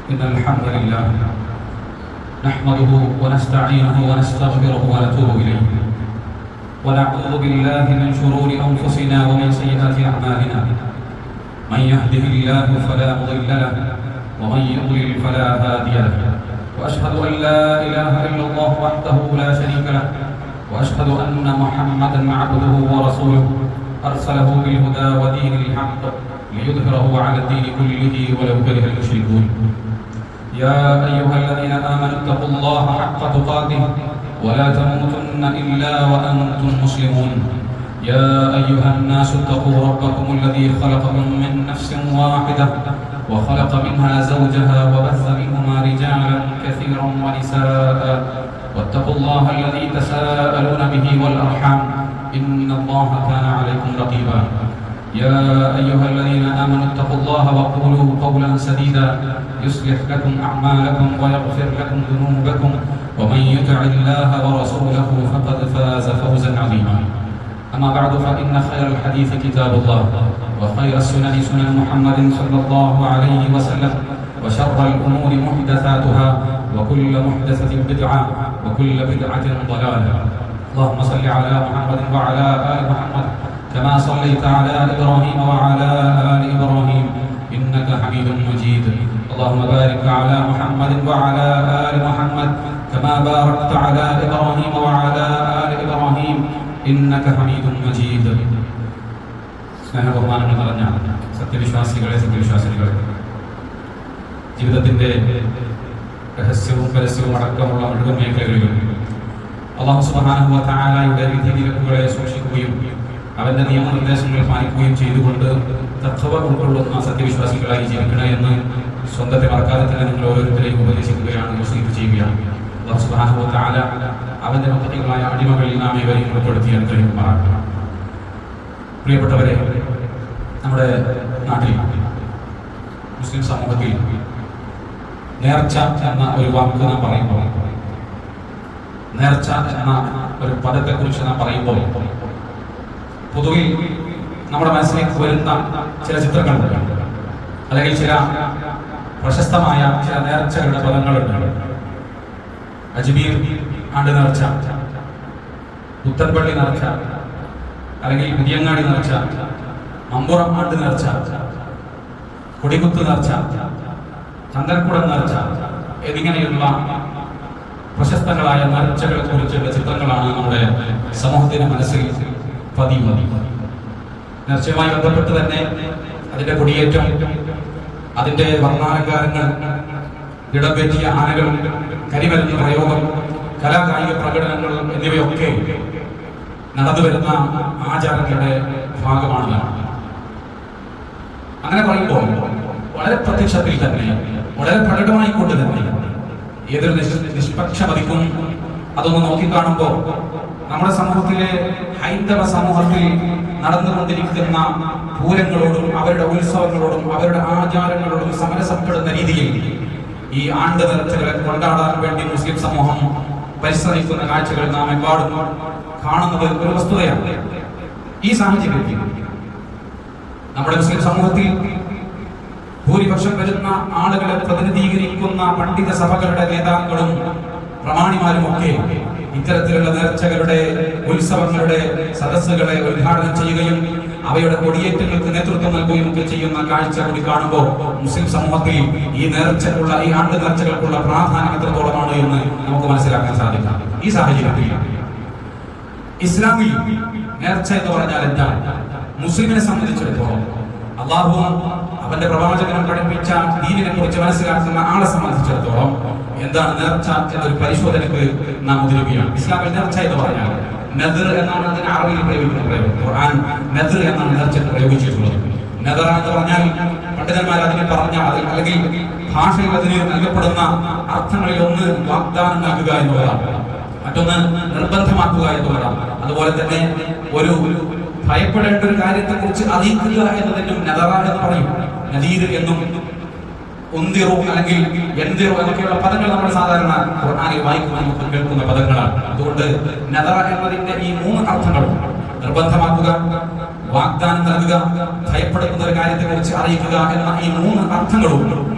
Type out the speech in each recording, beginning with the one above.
إن الحمد لله نحمده ونستعينه ونستغفره ونتوب إليه ونعوذ بالله من شرور أنفسنا ومن سيئات أعمالنا من يهده الله فلا مضل له ومن يضلل فلا هادي له وأشهد أن لا إله إلا الله وحده لا شريك له وأشهد أن محمدا عبده ورسوله أرسله بالهدى ودين الحق ليظهره على الدين كله ولو كره المشركون يا أيها الذين آمنوا اتقوا الله حق تقاته ولا تموتن إلا وأنتم مسلمون يا أيها الناس اتقوا ربكم الذي خلقكم من نفس واحدة وخلق منها زوجها وبث منهما رجالا كثيرا ونساء واتقوا الله الذي تساءلون به والأرحام إن الله كان عليكم رقيبا يا أيها الذين آمنوا اتقوا الله وقولوا قولا سديدا يصلح لكم أعمالكم ويغفر لكم ذنوبكم ومن يطع الله ورسوله فقد فاز فوزا عظيما أما بعد فإن خير الحديث كتاب الله وخير السنن سنن محمد صلى الله عليه وسلم وشر الأمور محدثاتها وكل محدثة بدعة وكل بدعة ضلالة اللهم صل على محمد وعلى آل محمد كما صليت على إبراهيم وعلى آل إبراهيم إنك حميد مجيد اللهم بارك على محمد وعلى آل محمد كما باركت على إبراهيم وعلى آل إبراهيم إنك حميد مجيد സ്നേഹബഹുമാനങ്ങൾ നിറഞ്ഞ സത്യവിശ്വാസികളെ സത്യവിശ്വാസികളെ, ജീവിതത്തിൻ്റെ രഹസ്യവും പരസ്യവും അടക്കമുള്ള മുഴുവൻ മേഖലകളിലും അല്ലാഹു സുബ്ഹാനഹു വ തആലയുടെ വിധിവിലക്കുകളെ സൂക്ഷിക്കുകയും അവന്റെ നിയമനിർദ്ദേശങ്ങൾ പാലിക്കുകയും ചെയ്തുകൊണ്ട് തഖ്വ ഉൾക്കൊള്ളുന്ന സത്യവിശ്വാസികളായി ജീവിക്കണേ എന്ന് സ്വന്തത്തെ മറക്കാതെ തന്നെ നിങ്ങൾ ഓരോരുത്തരെയും ഉപദേശിക്കുകയാണ്, വസീയത്ത് ചെയ്യുകയാണ്. അല്ലാഹു സുബ്ഹാനഹു വ തആല അവന്റെ മുത്തഖീകളായ അടിമകളിൽ നാം ഇവരെയും ഉൾപ്പെടുത്തി അനുഗ്രഹിക്കുമാറാകട്ടെ. പ്രിയപ്പെട്ടവരെ, നമ്മുടെ നാട്ടിൽ മുസ്ലിം സമൂഹത്തിൽ നേർച്ച എന്ന ഒരു വാക്ക് നാം പറയുമ്പോൾ, നേർച്ച എന്ന ഒരു പദത്തെക്കുറിച്ച് നാം പറയുമ്പോൾ പൊതുവിൽ നമ്മുടെ മനസ്സിലേക്ക് വരുന്ന ചില ചിത്രങ്ങളുണ്ട്, അല്ലെങ്കിൽ ചില പ്രശസ്തമായ ചില നേർച്ചകളുടെ പദങ്ങളുണ്ട്. അജ്മീർ ആണ്ട് നേർച്ച, പുത്തൻപള്ളി നേർച്ച, അല്ലെങ്കിൽ പുതിയങ്ങാടി നേർച്ച, മമ്പുറം ആണ്ട് നേർച്ച, കൊടികുത്ത് നേർച്ച, ചന്ദ്രക്കുടം നേർച്ച എന്നിങ്ങനെയുള്ള പ്രശസ്തങ്ങളായ നേർച്ചകളെ കുറിച്ചുള്ള ചിത്രങ്ങളാണ് നമ്മുടെ സമൂഹത്തിന്റെ മനസ്സിൽ പതിവ്. നേർച്ചയുമായി ബന്ധപ്പെട്ട് തന്നെ അതിന്റെ കൊടിയേറ്റം, അതിന്റെ വർണ്ണാലങ്കാരങ്ങൾ, ഇടംപറ്റിയ ആനകൾ, കരിമരുന്ന് പ്രയോഗം, കലാകായിക പ്രകടനങ്ങൾ എന്നിവയൊക്കെ നടന്നു വരുന്ന ആചാരങ്ങളുടെ ഭാഗമാണ്. അങ്ങനെ പറയുമ്പോൾ വളരെ പ്രത്യക്ഷത്തിൽ തന്നെ, വളരെ പ്രകടമായിക്കൊണ്ട് തന്നെ ഏതൊരു നിഷ്പക്ഷമതിക്കും അതൊന്ന് നോക്കിക്കാണുമ്പോൾ നമ്മുടെ സമൂഹത്തിലെ ഹൈന്ദവ സമൂഹത്തിൽ നടന്നുകൊണ്ടിരിക്കുന്ന പൂരങ്ങളോടും അവരുടെ ഉത്സവങ്ങളോടും അവരുടെ ആചാരങ്ങളോടും സമരസപ്പെടുന്ന രീതിയിൽ ഈ ആണ്ട് നേർച്ചകളെ കൊണ്ടാടാൻ വേണ്ടി മുസ്ലിം സമൂഹം പരിശ്രമിക്കുന്ന കാഴ്ചകൾ നാം എമ്പാടും കാണുന്നത് ഒരു വസ്തുതയാണ്. ഈ സാഹചര്യത്തിൽ നമ്മുടെ മുസ്ലിം സമൂഹത്തിൽ ഭൂരിപക്ഷം വരുന്ന ആളുകളെ പ്രതിനിധീകരിക്കുന്ന പണ്ഡിത സഭകളുടെ നേതാക്കളും പ്രമാണിമാരും ഒക്കെ ഇത്തരത്തിലുള്ള നേർച്ചകളുടെ ഉത്സവങ്ങളുടെ സദസ്സുകളെ ഉദ്ഘാടനം ചെയ്യുകയും അവയുടെ കൊടിയേറ്റങ്ങൾക്ക് നേതൃത്വം നൽകുകയും ഒക്കെ ചെയ്യുന്ന കാഴ്ച കൂടി കാണുമ്പോൾ മുസ്ലിം സമൂഹത്തിൽ ഈ നേർച്ചക്കുള്ള, ഈ ആണ്ട് നേർച്ചകൾക്കുള്ള പ്രാധാന്യം എത്രത്തോളമാണ് എന്ന് നമുക്ക് മനസ്സിലാക്കാൻ സാധിക്കും. ഈ സാഹചര്യത്തിൽ ഇസ്ലാമിൽ നേർച്ച എന്ന് പറഞ്ഞാൽ എന്താണ്? മുസ്ലിമിനെ സംബന്ധിച്ചിടത്തോളം അല്ലാഹു അവന്റെ പ്രവാചകനും പഠിപ്പിച്ച ദീനിനെ കുറിച്ച് മനസ്സിലാക്കുന്ന ആളെ സംബന്ധിച്ചിടത്തോളം എന്താണ് നേർച്ച എന്നൊരു പരിശോധനയ്ക്ക് നാം മുതിരുകയാണ്. ഇസ്ലാമിൽ നേർച്ച എന്ന് പറഞ്ഞാൽ നദർ എന്നാണ് അതിന് അറബിയിൽ പ്രയോഗിക്കുന്നത്. ഖുർആൻ നദർ എന്നാണ് നേർച്ച പ്രയോഗിച്ചിട്ടുള്ളത്. നദർ എന്ന് പറഞ്ഞാൽ പണ്ഡിതന്മാർ അതിനെ പറഞ്ഞ, അല്ലെങ്കിൽ ഭാഷയിൽ അതിന് നൽകപ്പെടുന്ന അർത്ഥങ്ങളിൽ ഒന്ന് വാഗ്ദാനം നൽകുക എന്നുള്ളതാണ്, മറ്റൊന്ന് നിർബന്ധമാക്കുക എന്നുള്ളതാണ്. അതുപോലെ തന്നെ ഒരു ഭയപ്പെടേണ്ട ഒരു കാര്യത്തെ കുറിച്ച് അറിയിക്കുക എന്നതിനും നദറ എന്ന് പറയും. നദീർ എന്നും ഉന്തിറു അല്ലെങ്കിൽ എന്തിറു എന്നൊക്കെയുള്ള പദങ്ങൾ നമ്മൾ സാധാരണ ഖുർആനിൽ വായിക്കുന്ന നമുക്ക് കേൾക്കുന്ന പദങ്ങളാണ്. അതുകൊണ്ട് നദറ എന്നതിന്റെ ഈ മൂന്ന് അർത്ഥങ്ങളും, നിർബന്ധമാക്കുക, വാഗ്ദാനം നൽകുക, ഭയപ്പെടുത്തുന്ന ഒരു കാര്യത്തെ കുറിച്ച് അറിയിക്കുക എന്ന ഈ മൂന്ന് അർത്ഥങ്ങളും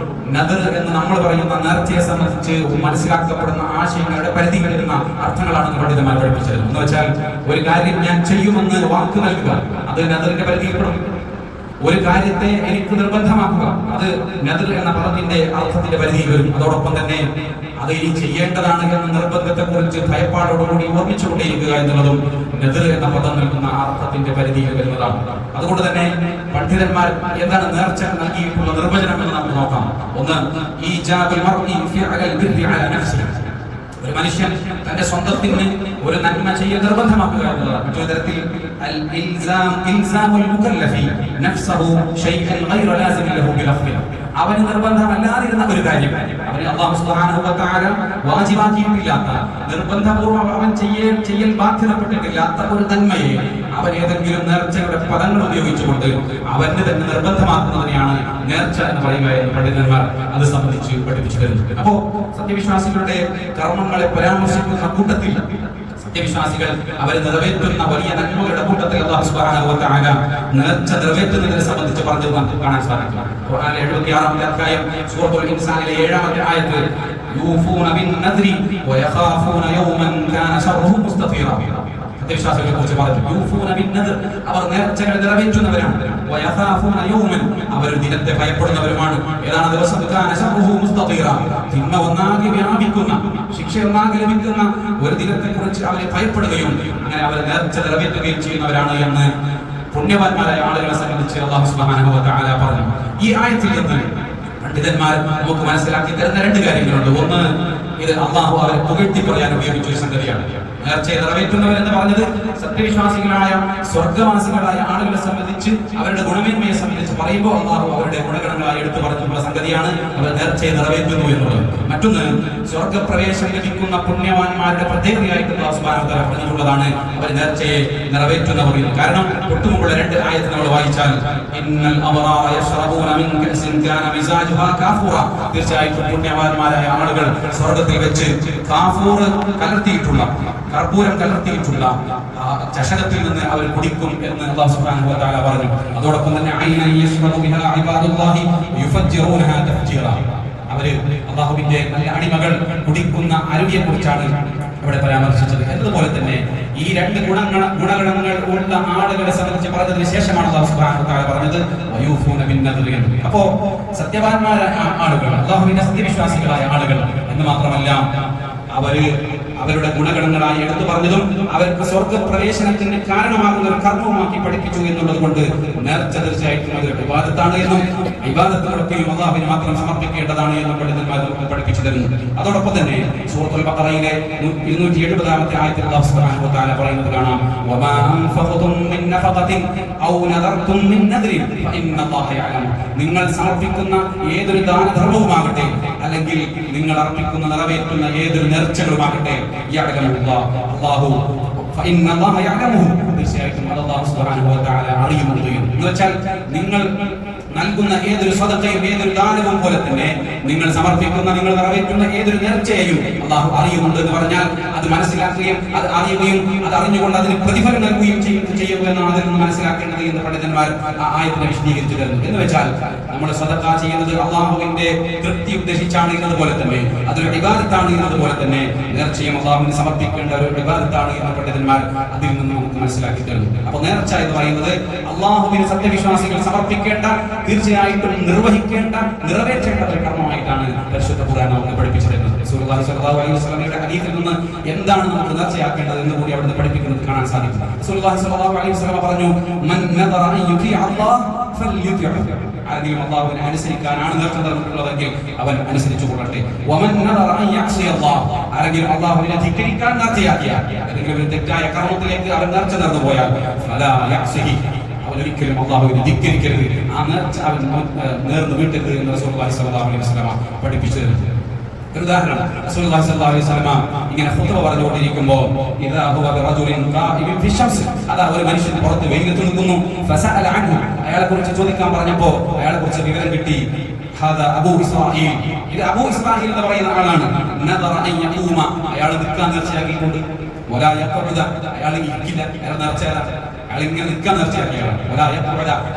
നദർ എന്ന് നമ്മൾ പറയുന്ന നേർച്ചയെ സംബന്ധിച്ച് മനസ്സിലാക്കപ്പെടുന്ന ആശയങ്ങളുടെ പരിധി വരുന്ന അർത്ഥങ്ങളാണ് പണ്ഡിതന്മാർ പഠിപ്പിച്ചത്. എന്ന് വെച്ചാൽ ഒരു കാര്യം ഞാൻ ചെയ്യുമെന്ന് വാക്ക് നൽകുക, അത് നദറിന്റെ പരിധിയിൽപ്പെടും. ഒരു കാര്യത്തെ എനിക്ക് നിർബന്ധമാക്കുക, അത് നദർ എന്ന പദത്തിന്റെ അർത്ഥത്തിന്റെ പരിധിയിൽ വരും. അതോടൊപ്പം തന്നെ അത് ഇനി ചെയ്യേണ്ടതാണ് എന്ന നിർബന്ധത്തെ കുറിച്ച് ഭയപ്പാടോടുകൂടി ഓർമ്മിച്ചുകൊണ്ടേയിരിക്കുക എന്നുള്ളതും നദർ എന്ന പദം നൽകുന്ന അർത്ഥത്തിന്റെ പരിധിയിൽ വരുന്നതാണ്. അതുകൊണ്ട് തന്നെ പണ്ഡിതന്മാർ എന്താണ് നേർച്ച നൽകിയിട്ടുള്ള നിർവചനം എന്ന് നമുക്ക് നോക്കാം. ഒന്ന്, ഒരു മനുഷ്യൻ തന്റെ സ്വന്തത്തിന് ഒരു നന്മ ചെയ്യൽ നിർബന്ധമാക്കുക എന്നുള്ളതാണ്. മറ്റൊരു തരത്തിൽ അവന് നിർബന്ധമല്ലാതിരുന്ന ഒരു കാര്യം, അവന് അല്ലാഹു സുബ്ഹാനഹു വ തആല വാജിബാക്കിയിട്ടില്ലാത്ത, നിർബന്ധപൂർവ്വം അവൻ ചെയ്യൽ ബാധ്യതപ്പെട്ടിട്ടില്ലാത്ത ഒരു നന്മയെ അവൻ ഏതെങ്കിലും നേർച്ചയുടെ പദങ്ങൾ ഉപയോഗിച്ചുകൊണ്ട് അവന് തന്നെ നിർബന്ധമാക്കുന്നതിനെയാണ് നേർച്ച എന്ന് പറയുക എന്ന് പണ്ഡിതന്മാർ അത് സംബന്ധിച്ച് പഠിപ്പിച്ചു തരുന്നത്. അപ്പോ സത്യവിശ്വാസികളുടെ കർമ്മങ്ങളെ പരാമർശിക്കുന്ന കൂട്ടത്തിൽ സത്യവിശ്വാസികൾ അവർ നിറവേറ്റുന്ന വലിയ നന്മകളുടെ കൂട്ടത്തിൽ അല്ലാഹു സുബ്ഹാനഹു വ തആല നേർച്ച നിറവേറ്റുന്നതിനെ സംബന്ധിച്ച് പറഞ്ഞു കാണാൻ സാധിക്കും. ഖുർആനിലെ 76-ാമത്തെ അധ്യായം സൂറത്തുൽ ഇൻസാനിലെ 7-ാമത്തെ ആയത്ത്, യൂഫൂന ബിൻ-നദ്രി വയഖാഫൂന യൗമൻ കാന ശർറുഹു മുസ്തതീറ. സത്യവിശ്വാസികളെ കുറിച്ച് പറഞ്ഞു, യൂഫൂന ബിൻ-നദ്ർ, അവർ നേർച്ചകൾ നിറവേറ്റുന്നവരാണ്, വയഖാഫൂന യൗമൻ, അവർ ദിനത്തെ ഭയപ്പെടുന്നവരുമാണ്. ഏതാണ് ദിവസം? കാന ശർറുഹു മുസ്തതീറ, തിന്മ ഒന്നാകെ വ്യാപിക്കുന്ന, ശിക്ഷ ഒന്നാകെ ലഭിക്കുന്ന ഒരു ദിനത്തെ കുറിച്ച് അവരെ ഭയപ്പെടുകയും അങ്ങനെ അവർ നേർച്ച നിറവേറ്റുകയും ചെയ്യുന്നവരാണ് എന്ന് പുണ്യവാന്മാരായ ആളുകളെ സംബന്ധിച്ച് അല്ലാഹു സുബ്ഹാനഹു വ തആല പറഞ്ഞു. ഈ ആയത്തിൽ നിന്ന് പണ്ഡിതന്മാർ നമുക്ക് മനസ്സിലാക്കി തരുന്ന രണ്ട് കാര്യങ്ങളുണ്ട്. ഒന്ന്, ഇത് അല്ലാഹു അവരെ പുകഴ്ത്തി പറയാൻ ഉപയോഗിച്ച ഒരു സംഗതിയാണ്. നേർച്ചയെ നിറവേറ്റുന്നവർ എന്ന് പറഞ്ഞത് സത്യവിശ്വാസികളായ സ്വർഗവാസികളായ ആളുകളെ സംബന്ധിച്ച് അവരുടെ ഗുണമേന്മയെ സംബന്ധിച്ച് പറയുമ്പോൾ അല്ലാഹു അവരുടെ ഗുണഗണങ്ങളായി എടുത്തു പറഞ്ഞിട്ടുള്ള സംഗതിയാണ് അവർ നേർച്ചയെ നിറവേറ്റുന്നു എന്നുള്ളത്. മറ്റൊന്ന്, സ്വർഗപ്രവേശനം ലഭിക്കുന്ന പുണ്യവാന്മാരുടെ പ്രത്യേകതയായിട്ട് അല്ലാഹു സുബ്ഹാനഹു വ തആല പറഞ്ഞിട്ടുള്ളതാണ് അവർ നേർച്ചയെ നിറവേറ്റുന്നവർ. കാരണം തൊട്ടുമുമ്പുള്ള രണ്ട് ആയത്ത് നമ്മൾ വായിച്ചാൽ, ഇന്നൽ അബ്റാറ യശ്റബൂന മിൻ കഅസിൻ കാന മിസാജുഹാ കാഫൂറ, തീർച്ചയായിട്ടും പുണ്യവാന്മാരായ ആളുകൾ സ്വർഗ്ഗത്തിൽ വെച്ച് കാഫൂർ കലർത്തിയിട്ടുള്ള, കർപ്പൂരം കലർത്തിയിട്ടുള്ള ചഷകത്തിൽ നിന്ന് അവർ കുടിക്കും എന്ന് അല്ലാഹു സുബ്ഹാനഹു വ തആല പറഞ്ഞു. അതോടൊപ്പം തന്നെ ഐനൻ യശ്റബു ബിഹാ ഇബാദുല്ലാഹി യുഫജ്ജിറൂനഹാ തഫ്ജീറ, അവര് അല്ലാഹുവിന്റെ നല്ല അടിമകൾ കുടിക്കുന്ന അരുവിയെ കുറിച്ചാണ് അവിടെ പരാമർശിച്ചത്. അതുപോലെ തന്നെ ഈ രണ്ട് ഗുണഗണങ്ങൾ ഉള്ള ആളുകളെ സംബന്ധിച്ച് പറഞ്ഞതിന് ശേഷമാണ് അല്ലാഹു സുബ്ഹാനഹു വ തആല പറഞ്ഞത് വയൂഫൂന ബിൻ-നദ്രി. അപ്പോ സത്യവാന്മാരായ ആളുകൾ, അല്ലാഹുവിന്റെ സത്യവിശ്വാസികളായ ആളുകൾ എന്ന് മാത്രമല്ല, അവരുടെ ഗുണഗണങ്ങളായി എടുത്തു പറഞ്ഞതും അവർക്ക് സ്വർഗപ്രവേശനത്തിന് കാരണമാകുന്ന ഒരു കർമ്മവുമാക്കി പഠിപ്പിച്ചു എന്നുള്ളത് കൊണ്ട് നേർച്ച തീർച്ചയായിട്ടും അതൊരു ഇബാദത്താണ് എന്നും ഇബാദത്തുകളൊക്കെയും അല്ലാഹുവിന് മാത്രം സമർപ്പിക്കേണ്ടതാണ് എന്നും പണ്ഡിതന്മാർ പഠിപ്പിച്ചു തരുന്നു. അതോടൊപ്പം തന്നെ സൂറത്തുൽ ബഖറയിലെ 270-ാമത്തെ ആയത്തിൽ അല്ലാഹു സുബ്ഹാനഹു വ തആല പറയുന്നത് കാണാം, വമാ അൻഫഖതും മിൻ നഫഖത്തിൻ ഔ നദർതും മിൻ നദ്രിൻ ഫഇന്നല്ലാഹ യഅലം, നിങ്ങൾ സമർപ്പിക്കുന്ന ഏതൊരു ദാനധർമ്മവുമാകട്ടെ അല്ലെങ്കിൽ നിങ്ങൾ അർപ്പിക്കുന്ന നിറവേറ്റുന്ന ഏതൊരു നേർച്ചകളുമാകട്ടെ, അല്ലാഹു തീർച്ചയായിട്ടും അല്ലാഹു സുബ്ഹാനഹു വ തആല അറിയുന്നുണ്ട്. എന്ന് വെച്ചാൽ നിങ്ങൾ നൽകുന്ന ഏതൊരു സദഖയും ഏതൊരു ദാനവും പോലെ തന്നെ നിങ്ങൾ സമർപ്പിക്കുന്ന, നിങ്ങൾ നിറവേറ്റുന്ന ഏതൊരു നേർച്ചയെയും അല്ലാഹു അറിയുന്നുണ്ട് എന്ന് പറഞ്ഞാൽ അത് മനസ്സിലാക്കുകയും അത് അറിയുകയും അത് അറിഞ്ഞുകൊണ്ട് അതിന് പ്രതിഫലം നൽകുകയും ചെയ്യുക എന്നാണ് അതിൽ നിന്ന് മനസ്സിലാക്കേണ്ടത് എന്ന് പണ്ഡിതന്മാർ ആ ആയത്തിനെ വിശദീകരിച്ചു തരുന്നു. എന്ന് വെച്ചാൽ നമ്മൾ സദഖ ചെയ്യുന്നത് അല്ലാഹുവിന്റെ തൃപ്തി ഉദ്ദേശിച്ചാണ് എന്നതുപോലെ തന്നെ അതൊരു ഇബാദത്താണ് എന്നതുപോലെ തന്നെ നേർച്ചയും അല്ലാഹുവിന് സമർപ്പിക്കേണ്ട ഒരു ഇബാദത്താണ് എന്ന് പണ്ഡിതന്മാർ അതിൽ നിന്ന് നമുക്ക് മനസ്സിലാക്കി തരുന്നു. അപ്പൊ നേർച്ച എന്ന് പറയുന്നത് അല്ലാഹുവിന് സത്യവിശ്വാസികൾ സമർപ്പിക്കേണ്ട, തീർച്ചയായിട്ടും നിർവഹിക്കേണ്ട, നിറവേറ്റേണ്ട ഒരു കർമ്മമായിട്ടാണ് പരിശുദ്ധ ഖുർആൻ നമുക്ക് പഠിപ്പിച്ചു തരുന്നത്. റസൂലുള്ളാഹി സ്വല്ലല്ലാഹു അലൈഹി വസല്ലമയുടെ ഹദീസിൽ നിന്ന് എന്താണ് നമുക്ക് നേർച്ചയാക്കേണ്ടത് എന്ന് കൂടി അവിടുന്ന് പഠിപ്പിക്കുന്നത് കാണാൻ സാധിക്കും. റസൂലുള്ളാഹി സ്വല്ലല്ലാഹു അലൈഹി വസല്ലം പറഞ്ഞു, മൻ നദറ അൻ യുതി അല്ലാഹ് ഫൽയുതിഉ, ആരെങ്കിലും അല്ലാഹുവിനെ അനുസരിക്കാനാണ് നേർച്ച നടന്നിട്ടുള്ളതെങ്കിൽ അവൻ അനുസരിച്ചു കൊള്ളട്ടെ. വമൻ നദറ അൻ യഅസി അല്ലാഹ്, ആരെങ്കിലും അല്ലാഹുവിനെ ധിക്കരിക്കാൻ നേർച്ചയാക്കിയാൽ, ഏതെങ്കിലും ഒരു തെറ്റായ കർമ്മത്തിലേക്ക് അവൻ നേർച്ച നടന്നു പോയാൽ, ഫലാ യഅസിഹി, ഒരിക്കലും അല്ലാഹുവിനെ ധിക്കരിക്കരുത്, ആ നേർച്ച അവൻ നേർന്ന് വീട്ടരുത് എന്ന് റസൂലുള്ളാഹി സ്വല്ലല്ലാഹു അലൈഹി വസല്ലം പഠിപ്പിച്ചു തരുന്നു. ഒരു ഉദാഹരണം, റസൂലുള്ളാഹി സ്വല്ലല്ലാഹു അലൈഹി വസല്ലം ഇങ്ങനെ ഖുത്ബ പറഞ്ഞുകൊണ്ടിരിക്കുമ്പോൾ, ഇദാ ഹുവ ബിറജുലിൻ ഖായിബിൻ ഫി ശംസ്, അതാ ഒരു മനുഷ്യൻ പുറത്ത് വെയിലത്ത് നിൽക്കുന്നു, ഫസഅല അൻഹു, അയാളെ കുറിച്ച് ചോദിക്കാൻ പറഞ്ഞപ്പോൾ അയാളെ കുറിച്ച് വിവരം കിട്ടി, ഹാദാ അബൂ ഇസ്മാഈൽ, ഇത് അബൂ ഇസ്മാഈൽ എന്ന് പറയുന്ന ആളാണ്. നദറ അൻ യഖൂമ, അയാൾ നിൽക്കാൻ നേർച്ചയാക്കിയിട്ടുണ്ട്, വലാ യഖഉദ, അയാൾ ഇരിക്കില്ല, അയാൾ നേർച്ചയാണ്, അയാൾ ഇങ്ങനെ നിൽക്കാൻ നേർച്ചയാക്കിയാണ്.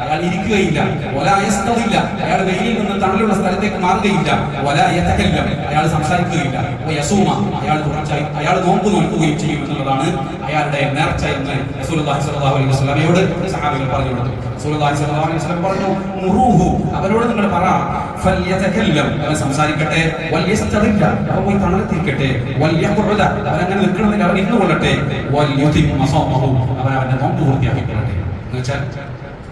അയാൾ ഇരിക്കുകയില്ല, ഒലായസ്തവില്ല, അയാൾ വെയിലിൽ നിന്ന് തണലുള്ള സ്ഥലത്തേക്ക് മാറുകയില്ല, ഒലായത്തകല്ല, അയാൾ സംസാരിക്കുകയില്ല, യസൂമ, അയാൾ നോമ്പ് നോക്കുകയും ചെയ്യും എന്നുള്ളതാണ് അയാളുടെ നേർച്ച എന്ന് റസൂലുള്ളാഹി സ്വല്ലല്ലാഹു അലൈഹി വസല്ലമയോട് സഹാബികൾ പറഞ്ഞു കൊടുത്തു. റസൂലുള്ളാഹി സ്വല്ലല്ലാഹു അലൈഹി വസല്ലം പറഞ്ഞു, മുറൂഹു, അവരോട് നിങ്ങൾ പറ, ഫൽയതകല്ലം, അവൻ സംസാരിക്കട്ടെ, വൽയസ്തദില്ല, അവൻ പോയി തണലത്തിരിക്കട്ടെ, വൽയഖുദ, അവൻ അങ്ങനെ നിൽക്കണമെങ്കിൽ അവൻ ഇരുന്നുകൊള്ളട്ടെ, വൽയുതിമ്മ സൗമഹു, അവൻ അവന്റെ നോമ്പ് പൂർത്തിയാക്കിക്കൊള്ളട്ടെ. എന്നുവെച്ചാൽ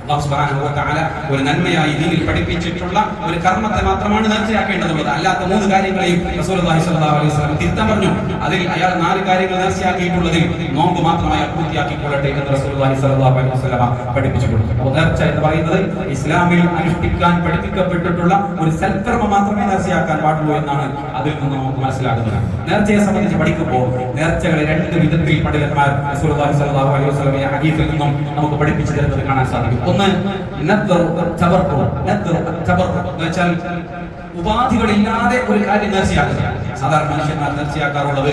അല്ലാഹു സുബ്ഹാനഹു വ തആല ഒരു നന്മയായി ദീനിൽ പഠിപ്പിച്ചിട്ടുള്ള ഒരു കർമ്മത്തെ മാത്രമാണ് നേർച്ചയാക്കേണ്ടതുള്ളത്. അല്ലാത്ത 3 കാര്യങ്ങളെയും റസൂലുള്ളാഹി സ്വല്ലല്ലാഹു അലൈഹി വസല്ലം തിരുത്താൻ പറഞ്ഞു. അതിൽ അയാൾ 4 കാര്യങ്ങൾ നേർച്ചയാക്കിയിട്ടുള്ളതിൽ നോമ്പ് മാത്രമായി പൂർത്തിയാക്കിക്കൊള്ളട്ടെ എന്ന് റസൂലുള്ളാഹി സ്വല്ലല്ലാഹു അലൈഹി വസല്ലം പഠിപ്പിച്ചു കൊടുത്തു. അപ്പോൾ നേർച്ച എന്ന് പറയുന്നത് ഇസ്ലാമിൽ അനുഷ്ഠിക്കാൻ പഠിപ്പിക്കപ്പെട്ടിട്ടുള്ള ഒരു സൽക്കർമ്മം മാത്രമേ നേർച്ചയാക്കാൻ പാടുള്ളൂ എന്നാണ് അതിൽ നിന്ന് നമുക്ക് മനസ്സിലാകുന്നത്. നേർച്ചയെ സംബന്ധിച്ച് പഠിക്കുമ്പോൾ നേർച്ചകളെ 2 വിധത്തിൽ പണ്ഡിതന്മാർ റസൂലുള്ളാഹി സ്വല്ലല്ലാഹു അലൈഹി വസല്ലമയുടെ ഹദീസിൽ നിന്നും നമുക്ക് പഠിപ്പിച്ചു തരുന്നത് കാണാൻ സാധിക്കും. ഒന്ന് എന്നുവെച്ചാൽ ഉപാധികളില്ലാതെ ഒരു കാര്യം നേർച്ചയാക്കുക. സാധാരണ മനുഷ്യന്മാർ നേർച്ചയാക്കാറുള്ളത്,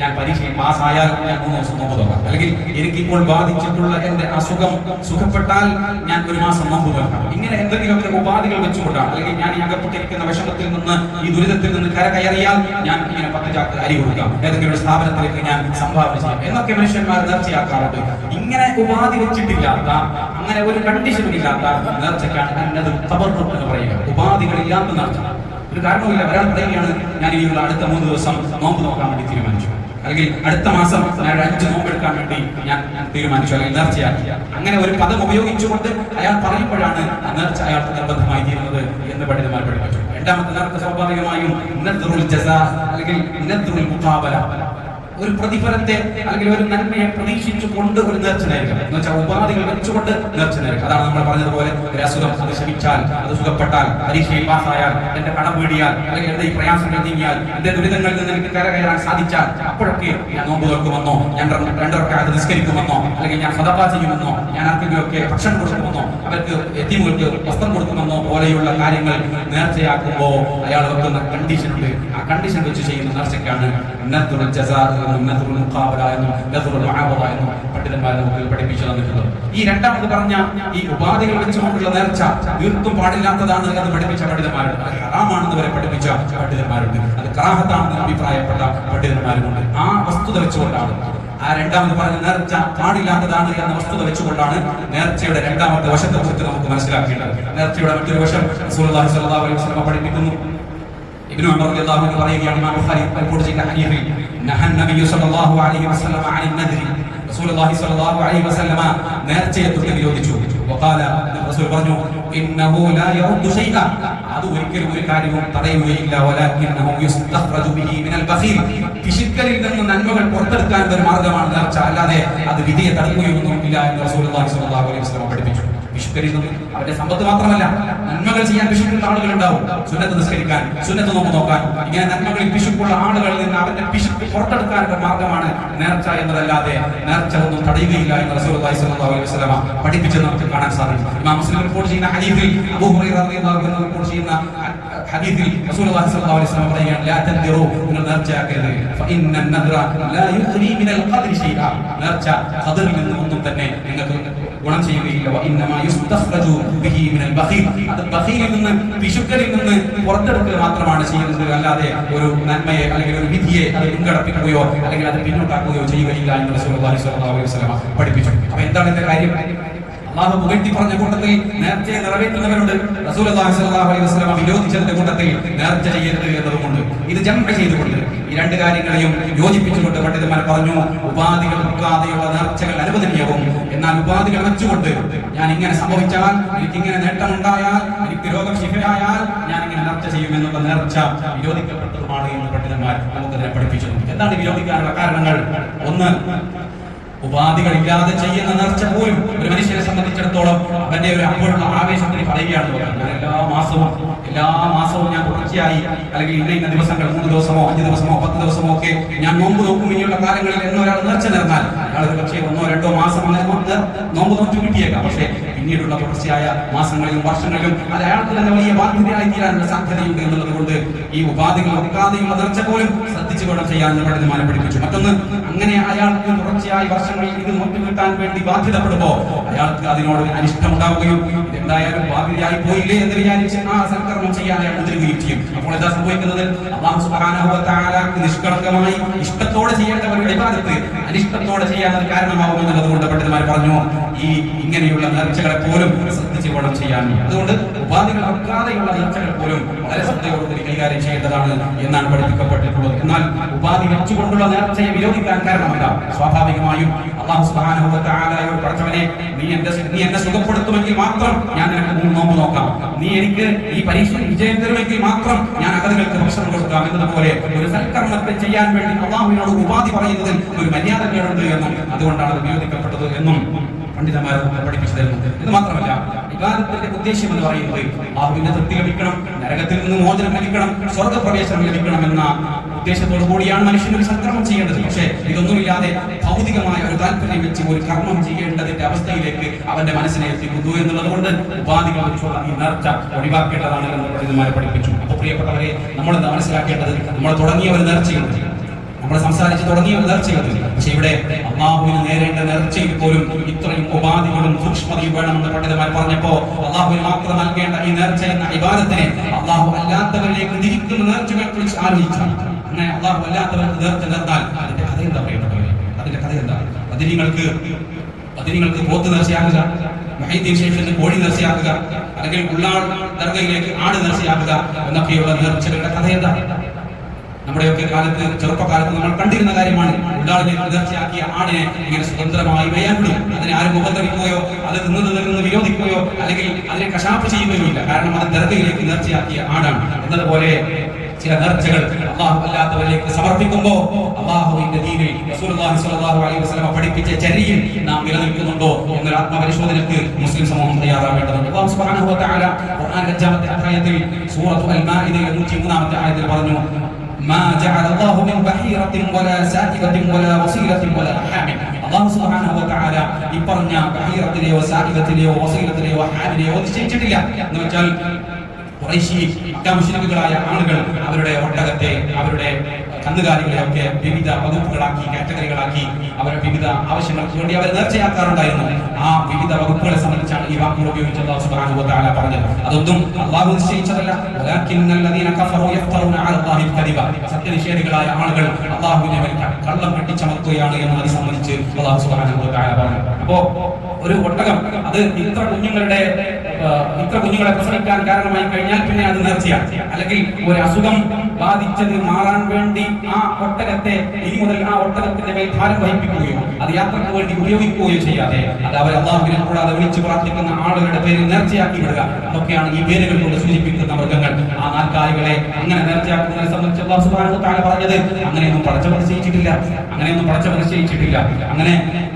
ഞാൻ പരീക്ഷയിൽ പാസ്സായാൽ ഞാൻ 3 ദിവസം നോമ്പ് നോക്കാം, അല്ലെങ്കിൽ എനിക്കിപ്പോൾ ബാധിച്ചിട്ടുള്ള എന്റെ അസുഖം സുഖപ്പെട്ടാൽ ഞാൻ 1 മാസം നോമ്പ് നോക്കാം. ഇങ്ങനെ എന്തെങ്കിലുമൊക്കെ ഉപാധികൾ വെച്ചുകൊണ്ടാണ്, അല്ലെങ്കിൽ ഞാൻ ഈ അകപ്പെട്ടിരിക്കുന്ന വിഷമത്തിൽ നിന്ന്, ഈ ദുരിതത്തിൽ നിന്ന് കരകയറിയാൽ ഞാൻ ഇങ്ങനെ 10 ചാക്ക് അരി കൊടുക്കാം, ഏതെങ്കിലും ഒരു സ്ഥാപനത്തിലേക്ക് ഞാൻ സംഭാവന ചെയ്യാം എന്നൊക്കെ മനുഷ്യന്മാർ നേർച്ചയാക്കാറുണ്ട്. ഇങ്ങനെ ഉപാധി വെച്ചിട്ടില്ലാത്ത, അങ്ങനെ ഒരു കണ്ടീഷനും ഇല്ലാത്ത നേർച്ചയ്ക്കാണ് അന്നത് തബറുക്ക് എന്ന് പറയുക. ഉപാധികളില്ലാത്ത നേർച്ച. ഒരു കാരണവുമില്ല, ഒരാൾ പറയുകയാണ്, ഞാൻ ഇനിയുള്ള അടുത്ത 3 ദിവസം നോമ്പ് നോക്കാൻ വേണ്ടി തീരുമാനിച്ചു, അല്ലെങ്കിൽ അടുത്ത മാസം ഞാൻ 5 നോമ്പെടുക്കാൻ വേണ്ടി ഞാൻ തീരുമാനിച്ചു, അല്ലെങ്കിൽ നേർച്ചയാക്കി. അങ്ങനെ ഒരു പദം ഉപയോഗിച്ചുകൊണ്ട് അയാൾ പറയുമ്പോഴാണ് ആ നേർച്ച അയാൾക്ക് നിർബന്ധമായി തീരുന്നത് എന്ന് പണ്ഡിതന്മാർ പഠിപ്പിച്ചു. രണ്ടാമത്തെ നേർച്ച സ്വാഭാവികമായും നദ്റുൽ ജസാ, അല്ലെങ്കിൽ നദ്റുൽ മുഖാബല, ഒരു പ്രതിഫലത്തെ അല്ലെങ്കിൽ ഒരു നന്മയെ പ്രതീക്ഷിച്ചുകൊണ്ട് ഒരു നേർച്ച നേരുക എന്ന് വെച്ചാൽ ഉപാധികൾ വെച്ചുകൊണ്ട് നേർച്ച നേരുക. അതാണ് നമ്മൾ പറഞ്ഞതുപോലെ, ഒരു അസുഖം അത് ശമിച്ചാൽ, അത് സുഖപ്പെട്ടാൽ, പരീക്ഷയിൽ പാസ്സായാൽ, എന്റെ കടം വീടിയാൽ, അല്ലെങ്കിൽ എന്റെ ഈ പ്രയാസങ്ങൾ നീങ്ങിയാൽ, എന്റെ ദുരിതങ്ങളിൽ നിന്ന് എനിക്ക് കരകയറാൻ സാധിച്ചാൽ, അപ്പോഴൊക്കെ ഞാൻ നോമ്പ് നോക്കുമെന്നോ, ഞാൻ 2 റക്അത്ത് നിസ്കരിക്കുമെന്നോ, അല്ലെങ്കിൽ ഞാൻ സദഖ ചെയ്യുമെന്നോ, ഞാൻ ആർക്കെങ്കിലുമൊക്കെ ഭക്ഷണം കൊടുക്കുമെന്നോ, അവർക്ക് യതീമുകൾക്ക് വസ്ത്രം കൊടുക്കുമെന്നോ പോലെയുള്ള കാര്യങ്ങൾ നേർച്ചയാക്കുമ്പോൾ അയാൾ വെക്കുന്ന കണ്ടീഷൻ ഉണ്ട്. ആ കണ്ടീഷൻ വെച്ച് ചെയ്യുന്ന നേർച്ചയ്ക്കാണ് നദ്റുൽ ജസാ എന്നും നദ്റുൽ മുഖാബല എന്നും നദ്റുൽ മുആവദ എന്നും പണ്ഡിതന്മാർ നമുക്ക് പഠിപ്പിച്ചു തന്നിട്ടുള്ളത്. ഈ രണ്ടാമത് പറഞ്ഞ ഈ ഉപാധികൾ വെച്ചുകൊണ്ടുള്ള നേർച്ച തീർത്തും പാടില്ലാത്തതാണ് എന്ന് പഠിപ്പിച്ച പണ്ഡിതന്മാരുണ്ട്. അത് ഹറാമാണെന്ന് വരെ പഠിപ്പിച്ച പണ്ഡിതന്മാരുണ്ട്. അത് കറാഹത്താണെന്ന് അഭിപ്രായപ്പെട്ട പണ്ഡിതന്മാരുമുണ്ട്. ആ വസ്തുത വെച്ചുകൊണ്ടാണ്, ആ രണ്ടാമത് പറഞ്ഞ നേർച്ച പാടില്ലാത്തതാണ് എന്ന വസ്തുത വെച്ചുകൊണ്ടാണ് നേർച്ചയുടെ രണ്ടാമത്തെ വശത്തെ കുറിച്ച് നമുക്ക് മനസ്സിലാക്കേണ്ടത്. നേർച്ചയുടെ മറ്റൊരു വശം റസൂലുള്ളാഹി സ്വല്ലല്ലാഹു അലൈഹി വസല്ലം പഠിപ്പിക്കുന്നു. ഇബ്നു ഉമർ റളിയല്ലാഹു അൻഹു പറയുകയാണ്, ഇമാം ബുഖാരി റിപ്പോർട്ട് ചെയ്ത ഹദീസിൽ, നഹൻ നബി സ്വല്ലല്ലാഹു അലൈഹി വസല്ലം അനിൻ നദ്രി, റസൂലുള്ളാഹി സ്വല്ലല്ലാഹു അലൈഹി വസല്ലം നേർച്ചയെ തൊട്ട് വിരോധിച്ചു. വഖാല, റസൂൽ പറഞ്ഞു, ഇന്നഹു ലാ യറദ്ദു ശൈഅ, അത് ഒരിക്കലും ഒരു കാര്യവും തടയുകയില്ല, വലാകിന്നഹു യുസ്തഖ്റജു ബിഹി മിനൽ ബഖീൽ, പിശുക്കലിൽ നിന്ന് നന്മകൾ പുറത്തെടുക്കാൻ ഒരു മാർഗ്ഗമാണ് നേർച്ച, അല്ലാതെ അത് വിധിയെ തടയുകയൊന്നുമില്ല എന്ന് റസൂലുള്ളാഹി സ്വല്ലല്ലാഹു അലൈഹി വസല്ലം പഠിപ്പിച്ചു. പിശുക്കരിൽ നിന്ന് അവരുടെ സമ്പത്ത് മാത്രമല്ല, നന്മകൾ ചെയ്യാൻ പിശുക്കുള്ള ആളുകൾ ഉണ്ടാവും. സുന്നത്ത് നിസ്കരിക്കാൻ, സുന്നത്ത് നോമ്പ് നോക്കാൻ, ഇങ്ങനെ നന്മകളിൽ പിശുക്കുള്ള ആളുകളിൽ നിന്ന് അവരുടെ പിശുക്ക് പുറത്തെടുക്കാനുള്ള മാർഗ്ഗമാണ് നേർച്ച എന്നതല്ലാതെ നേർച്ച ഒന്നും തടയുകയില്ല എന്ന് റസൂലുള്ളാഹി സ്വല്ലല്ലാഹു അലൈഹി വസല്ലം പഠിപ്പിച്ചത് നമുക്ക് കാണാൻ സാധിക്കും. ഇമാം മുസ്ലിം റിപ്പോർട്ട് ചെയ്യുന്ന ഹദീസിൽ, അബൂ ഹുറൈറ റളിയല്ലാഹു അൻഹു റിപ്പോർട്ട് ചെയ്യുന്ന ഹദീസിൽ റസൂലുള്ളാഹി സ്വല്ലല്ലാഹു അലൈഹി വസല്ലം പറയുകയാണ്, ലാ തൻദിറു, നിങ്ങൾ നേർച്ചയാക്കരുത്, ഫഇന്ന അൻ-നദ്റ ലാ യുഗ്നി മിനൽ ഖദ്രി ശൈഅ, നേർച്ച ഖദറിൽ നിന്ന് ഒന്നും തന്നെ നിങ്ങൾക്ക് ഗുണം ചെയ്യുകയില്ല. വഇന്നമാ യുസ്തഖ്റജു ബിഹി മിനൽ ബഖീൽ, അത് ബഖീലിൽ നിന്ന്, പിശുക്കലിൽ നിന്ന് പുറത്തെടുക്കുക മാത്രമാണ് ചെയ്യുന്നത്, അല്ലാതെ ഒരു നന്മയെ അല്ലെങ്കിൽ ഒരു വിധിയെ അത് മുൻകടപ്പിക്കുകയോ അല്ലെങ്കിൽ അത് പിന്നോട്ടാക്കുകയോ ചെയ്യുകയില്ല എന്ന് റസൂലുള്ളാഹി സ്വല്ലല്ലാഹു അലൈഹി വസല്ലം പഠിപ്പിച്ചു. അപ്പോൾ എന്താണ് ഇതിന്റെ കാര്യം? അല്ലാഹു പുകഴ്ത്തി പറഞ്ഞ കൂട്ടത്തിൽ നേർച്ചയെ നിറവേറ്റുന്നവരുണ്ട്. റസൂലുള്ളാഹി സ്വല്ലല്ലാഹു അലൈഹി വസല്ലം വിരോധിച്ചതിന്റെ കൂട്ടത്തിൽ നേർച്ച ചെയ്യരുത് എന്നതുകൊണ്ട്, ഇത് ജംഅ ചെയ്തുകൊണ്ട്, ഈ 2 കാര്യങ്ങളെയും യോജിപ്പിച്ചുകൊണ്ട് പണ്ഡിതന്മാർ പറഞ്ഞു, ഉപാധികൾ വെക്കാതെയുള്ള നേർച്ചകൾ അനുവദനീയവും, എന്നാൽ ഉപാധികൾ വെച്ചുകൊണ്ട് ഞാൻ ഇങ്ങനെ സംഭവിച്ചാൽ, എനിക്കിങ്ങനെ നേട്ടമുണ്ടായാൽ, എനിക്ക് രോഗം ശിഫയായാൽ ഞാൻ ഇങ്ങനെ നേർച്ച ചെയ്യുമെന്നുള്ള നേർച്ച വിരോധിക്കപ്പെട്ടതുമാണ് എന്ന് പണ്ഡിതന്മാർ നമുക്കതിനെ പഠിപ്പിച്ചു. എന്താണ് വിരോധിക്കാനുള്ള കാരണങ്ങൾ? ഒന്ന്, ഉപാധികളില്ലാതെ ചെയ്യുന്ന നേർച്ച പോലും ഒരു മനുഷ്യനെ സംബന്ധിച്ചിടത്തോളം അവന്റെ ഒരു അപ്പോഴുള്ള ആവേശത്തിന് പറയുകയാണ്, ഞാൻ എല്ലാ മാസവും ഞാൻ തുടർച്ചയായി, അല്ലെങ്കിൽ ഇന്ന ദിവസങ്ങൾ 3 ദിവസമോ 5 ദിവസമോ 10 ദിവസമോ ഒക്കെ ഞാൻ നോമ്പ് നോക്കും, ഇനിയുള്ള കാലങ്ങളിൽ എന്നൊരാൾ നേർച്ച നേർന്നാൽ അയാൾ പക്ഷേ 1-2 മാസം അങ്ങനെ നോമ്പ് നോറ്റ് കിട്ടിയേക്കാം. പക്ഷേ പിന്നീടുള്ള തുടർച്ചയായ മാസങ്ങളിലും വർഷങ്ങളിലും അത് അയാൾക്ക് തന്നെ വലിയ ബാധ്യതയായി തീരാനുള്ള സാധ്യതയുണ്ട് എന്നുള്ളത് കൊണ്ട് ഈ ഉപാധികൾ ഒക്കാതെയുള്ള നേർച്ച പോലും ശ്രദ്ധിച്ചു വേണം ചെയ്യാൻ പണ്ഡിതന്മാരെ പഠിപ്പിച്ചു. മറ്റൊന്ന്, അങ്ങനെ അയാൾക്ക് തുടർച്ചയായി വർഷങ്ങളിൽ ഇത് നോക്കി കിട്ടാൻ വേണ്ടി ബാധ്യതപ്പെടുമ്പോ അയാൾക്ക് അതിനോട് അനിഷ്ടം ഉണ്ടാവുകയും എന്തായാലും ബാധ്യതയായി പോയില്ലേ എന്ന് വിചാരിച്ച് ആ സൽക്കർമ്മം ചെയ്യാൻ അയാൾ മുതിരുകയും ചെയ്യും. അപ്പോൾ എന്താ സംഭവിക്കുന്നത്? അല്ലാഹു സുബ്ഹാനഹു വ തആലക്ക് നിഷ്കളങ്കമായി ഇഷ്ടത്തോടെ ചെയ്യേണ്ട ഒരു ഇബാദത്ത് അനിഷ്ടത്തോടെ ചെയ്യാൻ അത് കാരണമാവുമെന്നുള്ളത് കൊണ്ട് പണ്ഡിതന്മാർ പറഞ്ഞു ഈ ഇങ്ങനെയുള്ള നേർച്ചകളെ പോലും ശ്രദ്ധിച്ച് വേണം ചെയ്യാൻ. അതുകൊണ്ട് ഉപാധികൾ വെക്കാതെയുള്ള നേർച്ചകൾ പോലും വളരെ ശ്രദ്ധയോടുകൂടി കൈകാര്യം ചെയ്യേണ്ടതാണ് എന്നാണ് പഠിപ്പിക്കപ്പെട്ടിട്ടുള്ളത്. എന്നാൽ ഉപാധി വെച്ചുകൊണ്ടുള്ള നേർച്ചയെ വിരോധിക്കാൻ കാരണമല്ല. സ്വാഭാവികമായും അല്ലാഹു സുബ്ഹാനഹു വ തആലയോട് പടച്ചവനെ നീ എന്നെ സുഖപ്പെടുത്തുമെങ്കിൽ മാത്രം ഞാൻ നിനക്ക് നോമ്പ് നോക്കാം, നീ എനിക്ക് ഈ പരീക്ഷ വിജയം തരുമെങ്കിൽ മാത്രം ഞാൻ അഗതികൾക്ക് ഭക്ഷണം കൊടുക്കാം എന്നതുപോലെ ഒരു സൽക്കർമ്മത്തെ ചെയ്യാൻ വേണ്ടി അല്ലാഹുവിനോട് ഉപാധി പറയുന്നതിൽ ഒരു മര്യാദകളുണ്ട് എന്നും അതുകൊണ്ടാണ് അത് വിരോധിക്കപ്പെട്ടത് എന്നും പണ്ഡിതന്മാർ പഠിപ്പിച്ചു തരുന്നു. ഇത് മാത്രമല്ല, ഇബാദത്തിന്റെ ഉദ്ദേശ്യം എന്ന് പറയുന്നത് അല്ലാഹുവിന്റെ തൃപ്തി ലഭിക്കണം, നരകത്തിൽ നിന്ന് മോചനം ലഭിക്കണം, സ്വർഗ്ഗപ്രവേശനം ലഭിക്കണം എന്ന ഉദ്ദേശത്തോടു കൂടിയാണ് മനുഷ്യൻ ഒരു സൽക്കർമ്മം ചെയ്യേണ്ടത്. പക്ഷേ ഇതൊന്നുമില്ലാതെ ഭൗതികമായ ഒരു താല്പര്യം വെച്ച് ഒരു കർമ്മം ചെയ്യേണ്ടതിന്റെ അവസ്ഥയിലേക്ക് അവന്റെ മനസ്സിനെ എത്തിക്കുന്നു എന്നുള്ളത് കൊണ്ട് ഉപാധികൾ വെച്ചുള്ള ഈ നേർച്ച ഒഴിവാക്കേണ്ടതാണ് എന്ന് പണ്ഡിതന്മാരെ പഠിപ്പിച്ചു. അപ്പോൾ പ്രിയപ്പെട്ടവരെ, നമ്മൾ എന്താ മനസ്സിലാക്കേണ്ടത്? നമ്മൾ തുടങ്ങിയ ഒരു നേർച്ചയുണ്ട്, നമ്മൾ സംസാരിച്ച് തുടങ്ങിയ ഒരു നേർച്ചയുണ്ട്. പക്ഷെ ഇവിടെ അല്ലാഹുവിന് നേരേണ്ട നേർച്ചയിൽ പോലും ഇത്രയും ഉപാധികളും സൂക്ഷ്മതയും വേണമെന്ന് പണ്ഡിതന്മാർ പറഞ്ഞപ്പോ അല്ലാഹുവിന് മാത്രം നൽകേണ്ട ഈ നേർച്ച എന്ന ഇബാദത്തിനെ അല്ലാഹു അല്ലാത്തവരിലേക്ക് തിരിക്കുന്ന നേർച്ചകളെ കുറിച്ച് ആലോചിച്ചാൽ, അങ്ങനെ അല്ലാഹു അല്ലാത്തവർക്ക് നേർച്ച നേർന്നാൽ അതിന്റെ കഥ എന്താ പ്രിയപ്പെട്ടവരെ? അതിന്റെ കഥ എന്താ? ബദരീങ്ങൾക്ക് പോത്ത് നേർച്ചയാക്കുക, മുഹീദ്ദീൻ ശൈഖിന് കോഴി നേർച്ചയാക്കുക, അല്ലെങ്കിൽ ഉള്ളാൾ ദർഗയിലേക്ക് ആട് നേർച്ചയാക്കുക എന്നൊക്കെയുള്ള നേർച്ചകളുടെ കഥ എന്താ? നമ്മുടെയൊക്കെ കാലത്ത്, ചെറുപ്പകാലത്ത് നമ്മൾ കണ്ടിരുന്ന കാര്യമാണ്. ഉള്ളാളിലേക്ക് നേർച്ചയാക്കിയ ആടിനെ ഇങ്ങനെ സ്വതന്ത്രമായി മേയാൻ വിടും. അതിനെ ആരും ഉപദ്രവിക്കുകയോ അത് നിന്ന് വിരോധിക്കുകയോ അല്ലെങ്കിൽ അതിനെ കശാപ്പ് ചെയ്യുകയോ ഇല്ല. കാരണം അത് ദർഗയിലേക്ക് നേർച്ചയാക്കിയ ആടാണ്. എന്നതുപോലെ ചില നേർച്ചകൾ അല്ലാഹു അല്ലാത്തവരിലേക്ക് സമർപ്പിക്കുമ്പോൾ അല്ലാഹുവിന്റെ ദീനിൽ റസൂലുള്ളാഹി സ്വല്ലല്ലാഹു അലൈഹി വസല്ലം പഠിപ്പിച്ച ചര്യയിൽ നാം നിലനിൽക്കുന്നുണ്ടോ എന്നൊരു ആത്മപരിശോധനയ്ക്ക് മുസ്ലിം സമൂഹം തയ്യാറാവേണ്ടതുണ്ട്. അല്ലാഹു സുബ്ഹാനഹു വ തആല ഖുർആൻ 5-ാമത്തെ അധ്യായത്തിൽ സൂറത്തുൽ അൽ-മാഇദയിൽ 103-ാമത്തെ ആയത്തിൽ പറഞ്ഞു, ما جعل الله من بحيرة ولا سائبة ولا وصيلة ولا حام. അല്ലാഹു സുബ്ഹാനഹു വ തആല ഈ പറഞ്ഞ ബഹീറത്തിലെയോ സായിബത്തിലെയോ വസീലത്തിലെയോ ഹാമിനെയോ നിശ്ചയിച്ചിട്ടില്ല. എന്ന് വെച്ചാൽ ഖുറൈശി മുശ്രിക്കുകളായ ആളുകൾ അവരുടെ ഒട്ടകത്തെ, അവരുടെ കന്നുകാലികളെയൊക്കെ വിവിധ വകുപ്പുകളാക്കി, കാറ്റഗറികളാക്കി അവരുടെ വിവിധ ആവശ്യങ്ങൾക്ക് വേണ്ടി അവർ നേർച്ചയാക്കാറുണ്ടായിരുന്നു. ആ വിവിധ വകുപ്പുകളെ സംബന്ധിച്ചാണ് ഈ വാക്കുകൾ ഉപയോഗിച്ച് അല്ലാഹു സുബ്ഹാനഹു വ തആല പറഞ്ഞത്. അതൊന്നും അല്ലാഹു നിശ്ചയിച്ചതല്ല. വലാകിന്നല്ലദീന കഫറു യഫ്തറൂന അലല്ലാഹിൽ കദിബ. സത്യനിഷേധികളായ ആളുകൾ അല്ലാഹുവിനെ കള്ളം കെട്ടിച്ചമർത്തുകയാണ് എന്ന് അത് സംബന്ധിച്ച് അല്ലാഹു സുബ്ഹാനഹു വ തആല പറഞ്ഞു. അപ്പോ ഒരു ഒട്ടകം അത് ഇത്ര കുഞ്ഞുങ്ങളെ പ്രസവിക്കാൻ കാരണമായി കഴിഞ്ഞാൽ പിന്നെ അത് നേർച്ചയാണ്. അല്ലെങ്കിൽ ഒരു അസുഖം ബാധിച്ചത് മാറാൻ വേണ്ടി ആ ഒട്ടകത്തെ ഇനി മുതൽ ആ ഒട്ടകത്തിന്റെ മേൽ ഭാരം വഹിപ്പിക്കുകയോ അത് യാത്രക്ക് വേണ്ടി ഉപയോഗിക്കുകയോ ചെയ്യാതെ അത് അവർ അല്ലാഹുവിനെ കൂടാതെ വിളിച്ചു പ്രാർത്ഥിക്കുന്ന ആളുകളുടെ പേരിൽ നേർച്ചയാക്കി വിടുക. അതൊക്കെയാണ് ഈ പേരുകൾ കൊണ്ട് സൂചിപ്പിക്കുന്ന മൃഗങ്ങൾ. ആ നാൽക്കാലികളെ അങ്ങനെ നേർച്ചയാക്കുന്നതിനെ സംബന്ധിച്ച് അല്ലാഹു സുബ്ഹാനഹു വ തആല പറഞ്ഞത് അങ്ങനെയൊന്നും പടച്ചവൻ നിശ്ചയിച്ചിട്ടില്ല. അങ്ങനെ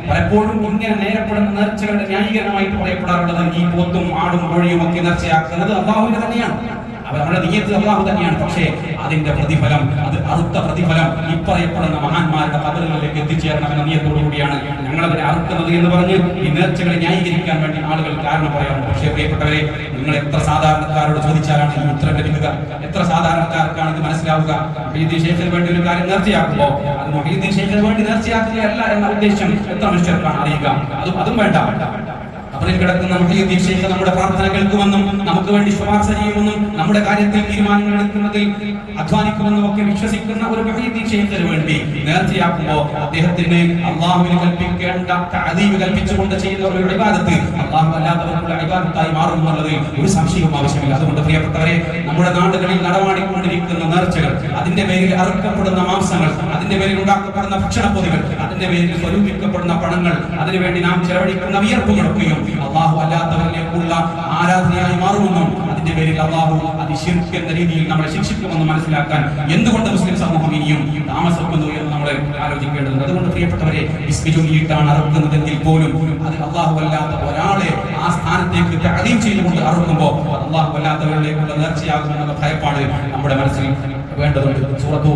പലപ്പോഴും ഇങ്ങനെ നേരപ്പെടുന്ന നേർച്ചകളുടെ ന്യായീകരണമായിട്ട് പറയപ്പെടാറുള്ളത് ഈ പോത്തും ആടും കോഴിയും ഒക്കെ നേർച്ചയാക്കുന്നത് അല്ലാഹുവിനെ തന്നെയാണ്. അവരുടെ നിയ്യത്ത് അല്ലാഹു തന്നെയാണ്. പക്ഷേ അതിന്റെ പ്രതിഫലം, അത് അറുത്ത പ്രതിഫലം ഈ പറയപ്പെടുന്ന മഹാന്മാരുടെ ഖബറുകളിലേക്ക് എത്തിച്ചേരണമെന്ന നിയ്യത്തോടു കൂടിയാണ് ഞങ്ങളതിനെ അറുക്കുന്നത് എന്ന് പറഞ്ഞ് ഈ നേർച്ചകളെ ന്യായീകരിക്കാൻ വേണ്ടി ആളുകൾ കാരണം പറയാറുണ്ട്. പക്ഷേ പ്രിയപ്പെട്ടവരെ, നിങ്ങൾ എത്ര സാധാരണക്കാരോട് ചോദിച്ചാലാണ് ഈ ഉത്തരം ലഭിക്കുക? എത്ര സാധാരണക്കാർക്കാണ് ഇത് മനസ്സിലാവുക? മുഹീദ്ദീൻ ശൈഖിന് വേണ്ടി ഒരു കാര്യം നേർച്ചയാക്കുമ്പോൾ അത് മുഹീദ്ദീൻ ശൈഖിന് വേണ്ടി നേർച്ചയാക്കുകയല്ല എന്ന ഉദ്ദേശം എത്ര മനുഷ്യർക്കാണ് അറിയുക? അതും വേണ്ട. അവരിൽ കിടക്കുന്ന മുഹീദ്ദീൻ ശൈഖ് നമ്മുടെ പ്രാർത്ഥന കേൾക്കുമെന്നും നമുക്ക് വേണ്ടി ശുപാർശ ചെയ്യുമെന്നും നമ്മുടെ കാര്യത്തിൽ തീരുമാനങ്ങൾ എടുക്കുന്നതിൽ അധ്വാനിക്കുമെന്നും ഒക്കെ വിശ്വസിക്കുന്ന ഒരു മുഹീദ്ദീൻ ശൈഖിന് വേണ്ടി നേർച്ചയാക്കുമ്പോൾ അദ്ദേഹത്തിന് അല്ലാഹുവിനെ കൽപ്പിക്കേണ്ട തഅദീബ് കൽപ്പിച്ചുകൊണ്ട് ചെയ്യുന്ന ഒരു ഇബാദത്ത് അല്ലാഹു അല്ലാത്തവർക്കുള്ള ഇബാദത്തായി മാറുമെന്നുള്ളതിൽ ഒരു സംശയവും ആവശ്യമില്ല. അതുകൊണ്ട് പ്രിയപ്പെട്ടവരെ, നമ്മുടെ നാടുകളിൽ നടമാടിക്കൊണ്ടിരിക്കുന്ന നേർച്ചകൾ, അതിന്റെ പേരിൽ അറുക്കപ്പെടുന്ന മാംസങ്ങൾ, അതിന്റെ പേരിൽ ഉണ്ടാക്കപ്പെടുന്ന ഭക്ഷണപ്പൊതികൾ, അതിന്റെ പേരിൽ സ്വരൂപിക്കപ്പെടുന്ന പണങ്ങൾ, അതിനുവേണ്ടി നാം ചെലവഴിക്കുന്ന വിയർപ്പുകളൊക്കെയും അല്ലാഹു അല്ലാത്തവരിലേക്കുള്ള ആരാധനയായി മാറുമെന്നും അതിന്റെ പേരിൽ അല്ലാഹു ശിർക്ക് എന്ന രീതിയിൽ നമ്മളെ ശിക്ഷിക്കുമെന്ന് മനസ്സിലാക്കാൻ എന്തുകൊണ്ട് മുസ്ലിം സമൂഹം ഇനിയും താമസിക്കുന്നു എന്ന് നമ്മൾ ആലോചിക്കേണ്ടതുണ്ട്. അതുകൊണ്ട് പ്രിയപ്പെട്ടവരെ, ഇസ്മി ചൊല്ലിയിട്ടാണ് അറുക്കുന്നതെങ്കിൽ പോലും അത് അല്ലാഹു അല്ലാത്ത ഒരാളെ ആ സ്ഥാനത്തേക്ക് തഅദീം ചെയ്തുകൊണ്ട് അറുക്കുമ്പോൾ അല്ലാഹു അല്ലാത്തവരിലേക്കുള്ള നേർച്ചയാകുമെന്നുള്ള ഭയപ്പാട് നമ്മുടെ മനസ്സിൽ വേണ്ടതുണ്ട്. സൂറത്തു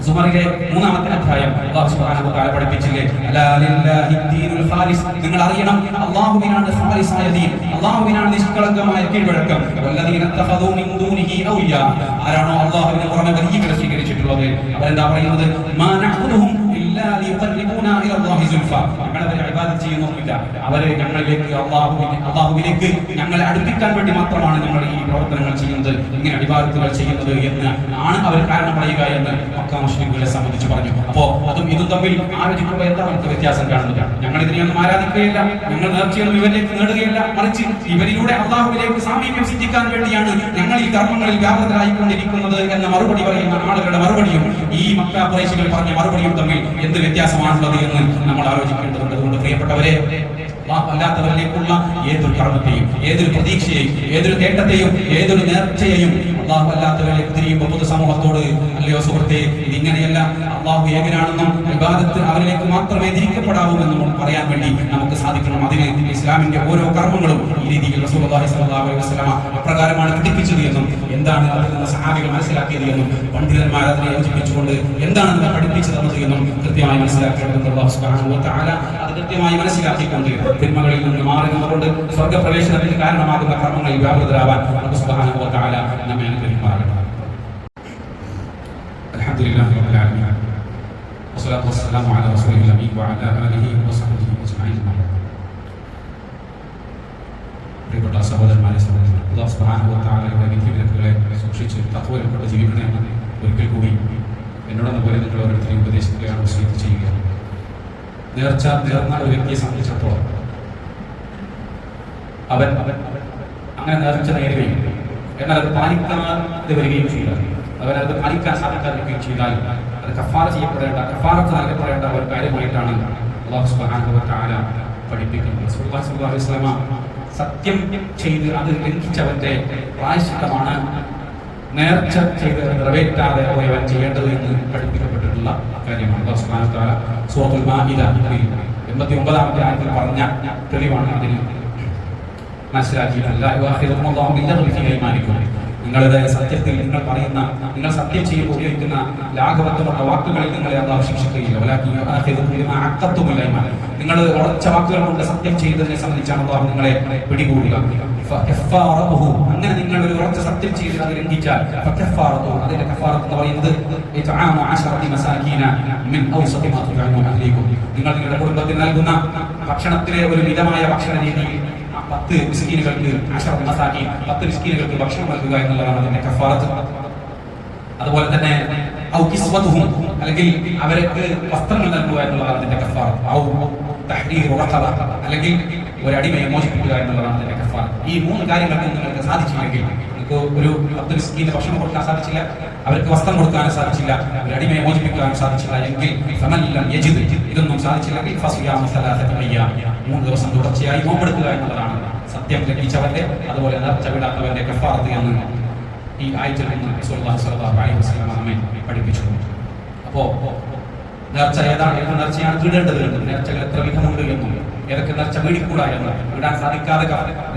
സുമറിലെ 3-ാമത്തെ അധ്യായം അല്ലാഹു സുബ്ഹാനഹു വ തആല പഠിപ്പിച്ചില്ലേ, അലാ ലില്ലാഹി ദീനുൽ ഖാലിസ്, നിങ്ങൾ അറിയണം അല്ലാഹുവിനാണ് ഖാലിസായ ദീൻ, അല്ലാഹുവിനാണ് നിഷ്കളങ്കമായ കീഴ്വഴക്കം. വല്ലദീന തഖദൂ മിൻ ദൂനിഹി ഔലിയാ, ആരാണോ അല്ലാഹുവിനെ പുറമെ വലിയവരെ സ്വീകരിച്ചിട്ടുള്ളത് അവരെന്താ പറയുന്നത്, മാ നഅബുദുഹും ഇല്ലാ ലിയുഖർരിബൂനാ ഇലാ അല്ലാഹി സുൽഫാ, ഞങ്ങളവരെ ഇബാദത്ത് ചെയ്യുന്നില്ല, അവരെ ഞങ്ങളിലേക്ക് അല്ലാഹുവിലേക്ക് ഞങ്ങളെ അടുപ്പിക്കാൻ വേണ്ടി മാത്രമാണ് ഞങ്ങൾ ഈ പ്രവർത്തനങ്ങൾ ചെയ്യുന്നത്, ഇങ്ങനെ ഇബാദത്തുകൾ ചെയ്യുന്നത് എന്ന് ആണ് അവർ കാരണം പറയുക എന്ന് മക്ക മുശ്രിക്കുകളെ സംബന്ധിച്ച് പറഞ്ഞു. അപ്പോ അതും ഇതും തമ്മിൽ ആലോചിക്കുമ്പോൾ എന്താ നമുക്ക് വ്യത്യാസം കാണുന്നത്? ഞങ്ങൾ ഇതിനെയൊന്നും ആരാധിക്കുകയില്ല, ഞങ്ങൾ നേർച്ചയൊന്നും ഇവരിലേക്ക് നേടുകയില്ല, മറിച്ച് ഇവരിലൂടെ അല്ലാഹുവിലേക്ക് സാമീപ്യം സിദ്ധിക്കാൻ വേണ്ടിയാണ് ഞങ്ങൾ ഈ കർമ്മങ്ങളിൽ വ്യാപൃതരായിക്കൊണ്ടിരിക്കുന്നത് എന്ന മറുപടി പറയുന്ന ആളുകളുടെ മറുപടിയും ഈ മക്ക ഖുറൈശികൾ പറഞ്ഞ മറുപടിയും തമ്മിൽ എന്ത് വ്യത്യാസമാണുള്ളത് എന്ന് നമ്മൾ ആലോചിക്കേണ്ടതുണ്ട്. അതുകൊണ്ട് പ്രിയപ്പെട്ടവരെ, അല്ലാത്തവരിലേക്കുള്ള ഏതൊരു കർമ്മത്തെയും, ഏതൊരു പ്രതീക്ഷയെയും, ഏതൊരു നേട്ടത്തെയും, ഏതൊരു നേർച്ചയെയും അല്ലാഹു അല്ലാത്തവരിലേക്ക് തിരിയുമ്പോൾ പൊതുസമൂഹത്തോട്, അല്ലയോ സുഹൃത്തെ, ഇതിങ്ങനെയല്ല, അല്ലാഹു ഏകനാണെന്നും ഇബാദത്ത് അവരിലേക്ക് മാത്രമേ തിരിക്കപ്പെടാവൂ എന്നും പറയാൻ വേണ്ടി നമുക്ക് സാധിക്കണം. അതിന് ഇസ്ലാമിന്റെ ഓരോ കർമ്മങ്ങളും ഈ രീതിയിൽ റസൂലുള്ളാഹി സ്വല്ലല്ലാഹു അലൈഹി വസല്ലമ അപ്രകാരമാണ് പഠിപ്പിച്ചത് എന്നും എന്താണ് അതിൽ നിന്ന് സഹാബികൾ മനസ്സിലാക്കിയത് എന്നും പണ്ഡിതന്മാർ അതിനെ യോജിപ്പിച്ചുകൊണ്ട് എന്താണ് നമ്മൾ പഠിപ്പിച്ചതെന്നത് എന്നും കൃത്യമായി മനസ്സിലാക്കേണ്ടതുണ്ട്. അല്ലാഹു സുബ്ഹാനഹു വ തആല അത് കൃത്യമായി മനസ്സിലാക്കിക്കൊണ്ട് തിന്മകളിൽ നിന്ന് മാറി നിന്നുകൊണ്ട് സ്വർഗ്ഗപ്രവേശനത്തിന് കാരണമാകുന്ന കർമ്മങ്ങളിൽ വ്യാപൃതരാവാൻ അല്ലാഹു സുബ്ഹാനഹു വ തആല നമ്മെ അനുഗ്രഹിക്കുമാറാകട്ടെ. അൽഹംദുലില്ലാഹി റബ്ബിൽ ആലമീൻ വസ്സലാത്തു വസ്സലാമു അലാ റസൂലിൽ അമീൻ വഅലാ ആലിഹി വസഹ്ബിഹി അജ്മഈൻ. പ്രിയപ്പെട്ട സഹോദരന്മാരെ, സഹോദരിമാരെ, അല്ലാഹു സുബ്ഹാനഹു വ തആലയുടെ വിധിവിലക്കുകളെ സൂക്ഷിച്ച് തഖ്വയോടെ ജീവിക്കണമെന്ന് ഒരിക്കൽ കൂടി എന്നോടെന്ന പോലെ നിങ്ങൾ ഓരോരുത്തരെയും ഉപദേശിക്കുകയാണ്, വസിയത്ത് ചെയ്യുകയാണ്. നേർന്ന ഒരു വ്യക്തിയെ സംബന്ധിച്ചിടത്തോളം അവൻ അങ്ങനെ നേർച്ച നേടുകയും എന്നാൽ അത് പാലിക്കാതെ വരികയും ചെയ്താൽ, അവനത് പാലിക്കാൻ സാധിക്കാതിരിക്കുകയും ചെയ്താൽ അത് കഫാറത്ത് നൽകപ്പെടേണ്ട ഒരു കാര്യമായിട്ടാണ് അല്ലാഹു സുബ്ഹാനഹു വ തആല പഠിപ്പിക്കുന്നത്. റസൂലുള്ളാഹി സ്വല്ലല്ലാഹു അലൈഹി വസല്ലമ സത്യം ചെയ്ത് അത് ലംഘിച്ചവന്റെ പ്രായശ്ചിത്തമാണ് നേർച്ച ചെയ്ത് നിറവേറ്റാതെ പോയവൻ ചെയ്യേണ്ടത് എന്ന് പഠിപ്പിക്കപ്പെട്ടിട്ടുള്ള കാര്യമാണ്. അല്ലാഹു സുബ്ഹാനഹു വ തആല സൂറത്തുൽ മാഇദ 89-ാമത്തെ ആയത്തിൽ പറഞ്ഞ തെളിവാണ് അതിന് മനസ്സിലാക്കിയിട്ടില്ല. നിങ്ങളുടെ സത്യത്തിൽ നിങ്ങൾ സത്യം ചെയ്യുമ്പോൾ ഉപയോഗിക്കുന്ന ലാഘവത്വമുള്ള വാക്കുകളിൽ നിങ്ങളെ അല്ലാഹു ശിക്ഷിക്കുകയില്ല. നിങ്ങൾ ഉറച്ച വാക്കുകൾ കൊണ്ട് സത്യം ചെയ്തതിനെ സംബന്ധിച്ചാണ് അല്ലാഹു നിങ്ങളെ പിടികൂടുക. അങ്ങനെ നിങ്ങൾ ഒരു ഉറച്ച സത്യം ചെയ്ത് അത് ലംഘിച്ചാൽ അതിന്റെ കഫാറത്ത് എന്ന് പറയുന്നത് നിങ്ങൾ നിങ്ങളുടെ കുടുംബത്തിൽ നൽകുന്ന ഭക്ഷണത്തിലെ ഒരു മിതമായ ഭക്ഷണ രീതി 10 മിസ്കീനുകൾക്ക് 10 മിസ്കീനുകൾക്ക് ഭക്ഷണം നൽകുക എന്നുള്ളതാണ് അതിന്റെ കഫാറത്ത്. അതുപോലെ തന്നെ അല്ലെങ്കിൽ അവർക്ക് വസ്ത്രങ്ങൾ നൽകുക എന്നുള്ളതാണ് അതിന്റെ കഫാറത്ത്. അല്ലെങ്കിൽ ഒരു അടിമയെ മോചിപ്പിക്കുക എന്നുള്ളതാണ് അതിന്റെ കഫാറത്ത്. ഈ 3 കാര്യങ്ങൾക്ക് നിങ്ങൾക്ക് സാധിച്ചില്ലെങ്കിൽ, നിങ്ങൾക്ക് ഒരു 10 മിസ്കീന് ഭക്ഷണം കൊടുക്കാൻ സാധിച്ചില്ല, അവർക്ക് വസ്ത്രം കൊടുക്കാനും സാധിച്ചില്ല, ഒരു അടിമയെ മോചിപ്പിക്കാനും സാധിച്ചില്ല എങ്കിൽ ഇതൊന്നും സാധിച്ചില്ലെങ്കിൽ 3 ദിവസം തുടർച്ചയായി നോമ്പെടുക്കുക എന്നുള്ളതാണ് സത്യം ലംഘിച്ചവന്റെ, അതുപോലെ നേർച്ച വിടാത്തവന്റെ കഫാറത്ത് എന്ന് ഈ ആയത്തിൽ നിന്ന് റസൂലുള്ളാഹി സ്വല്ലല്ലാഹു അലൈഹി വസല്ലം നമ്മെ പഠിപ്പിച്ചു. അപ്പോ നേർച്ച ഏതാണ്, ഏത് നേർച്ചയാണ് വീടേണ്ടത് എന്നും, നേർച്ചകൾ എത്ര വിധമുണ്ട് എന്നും, ഏതൊക്കെ നേർച്ച വീടിക്കൂടാ എന്നും, വീടാൻ സാധിക്കാതെ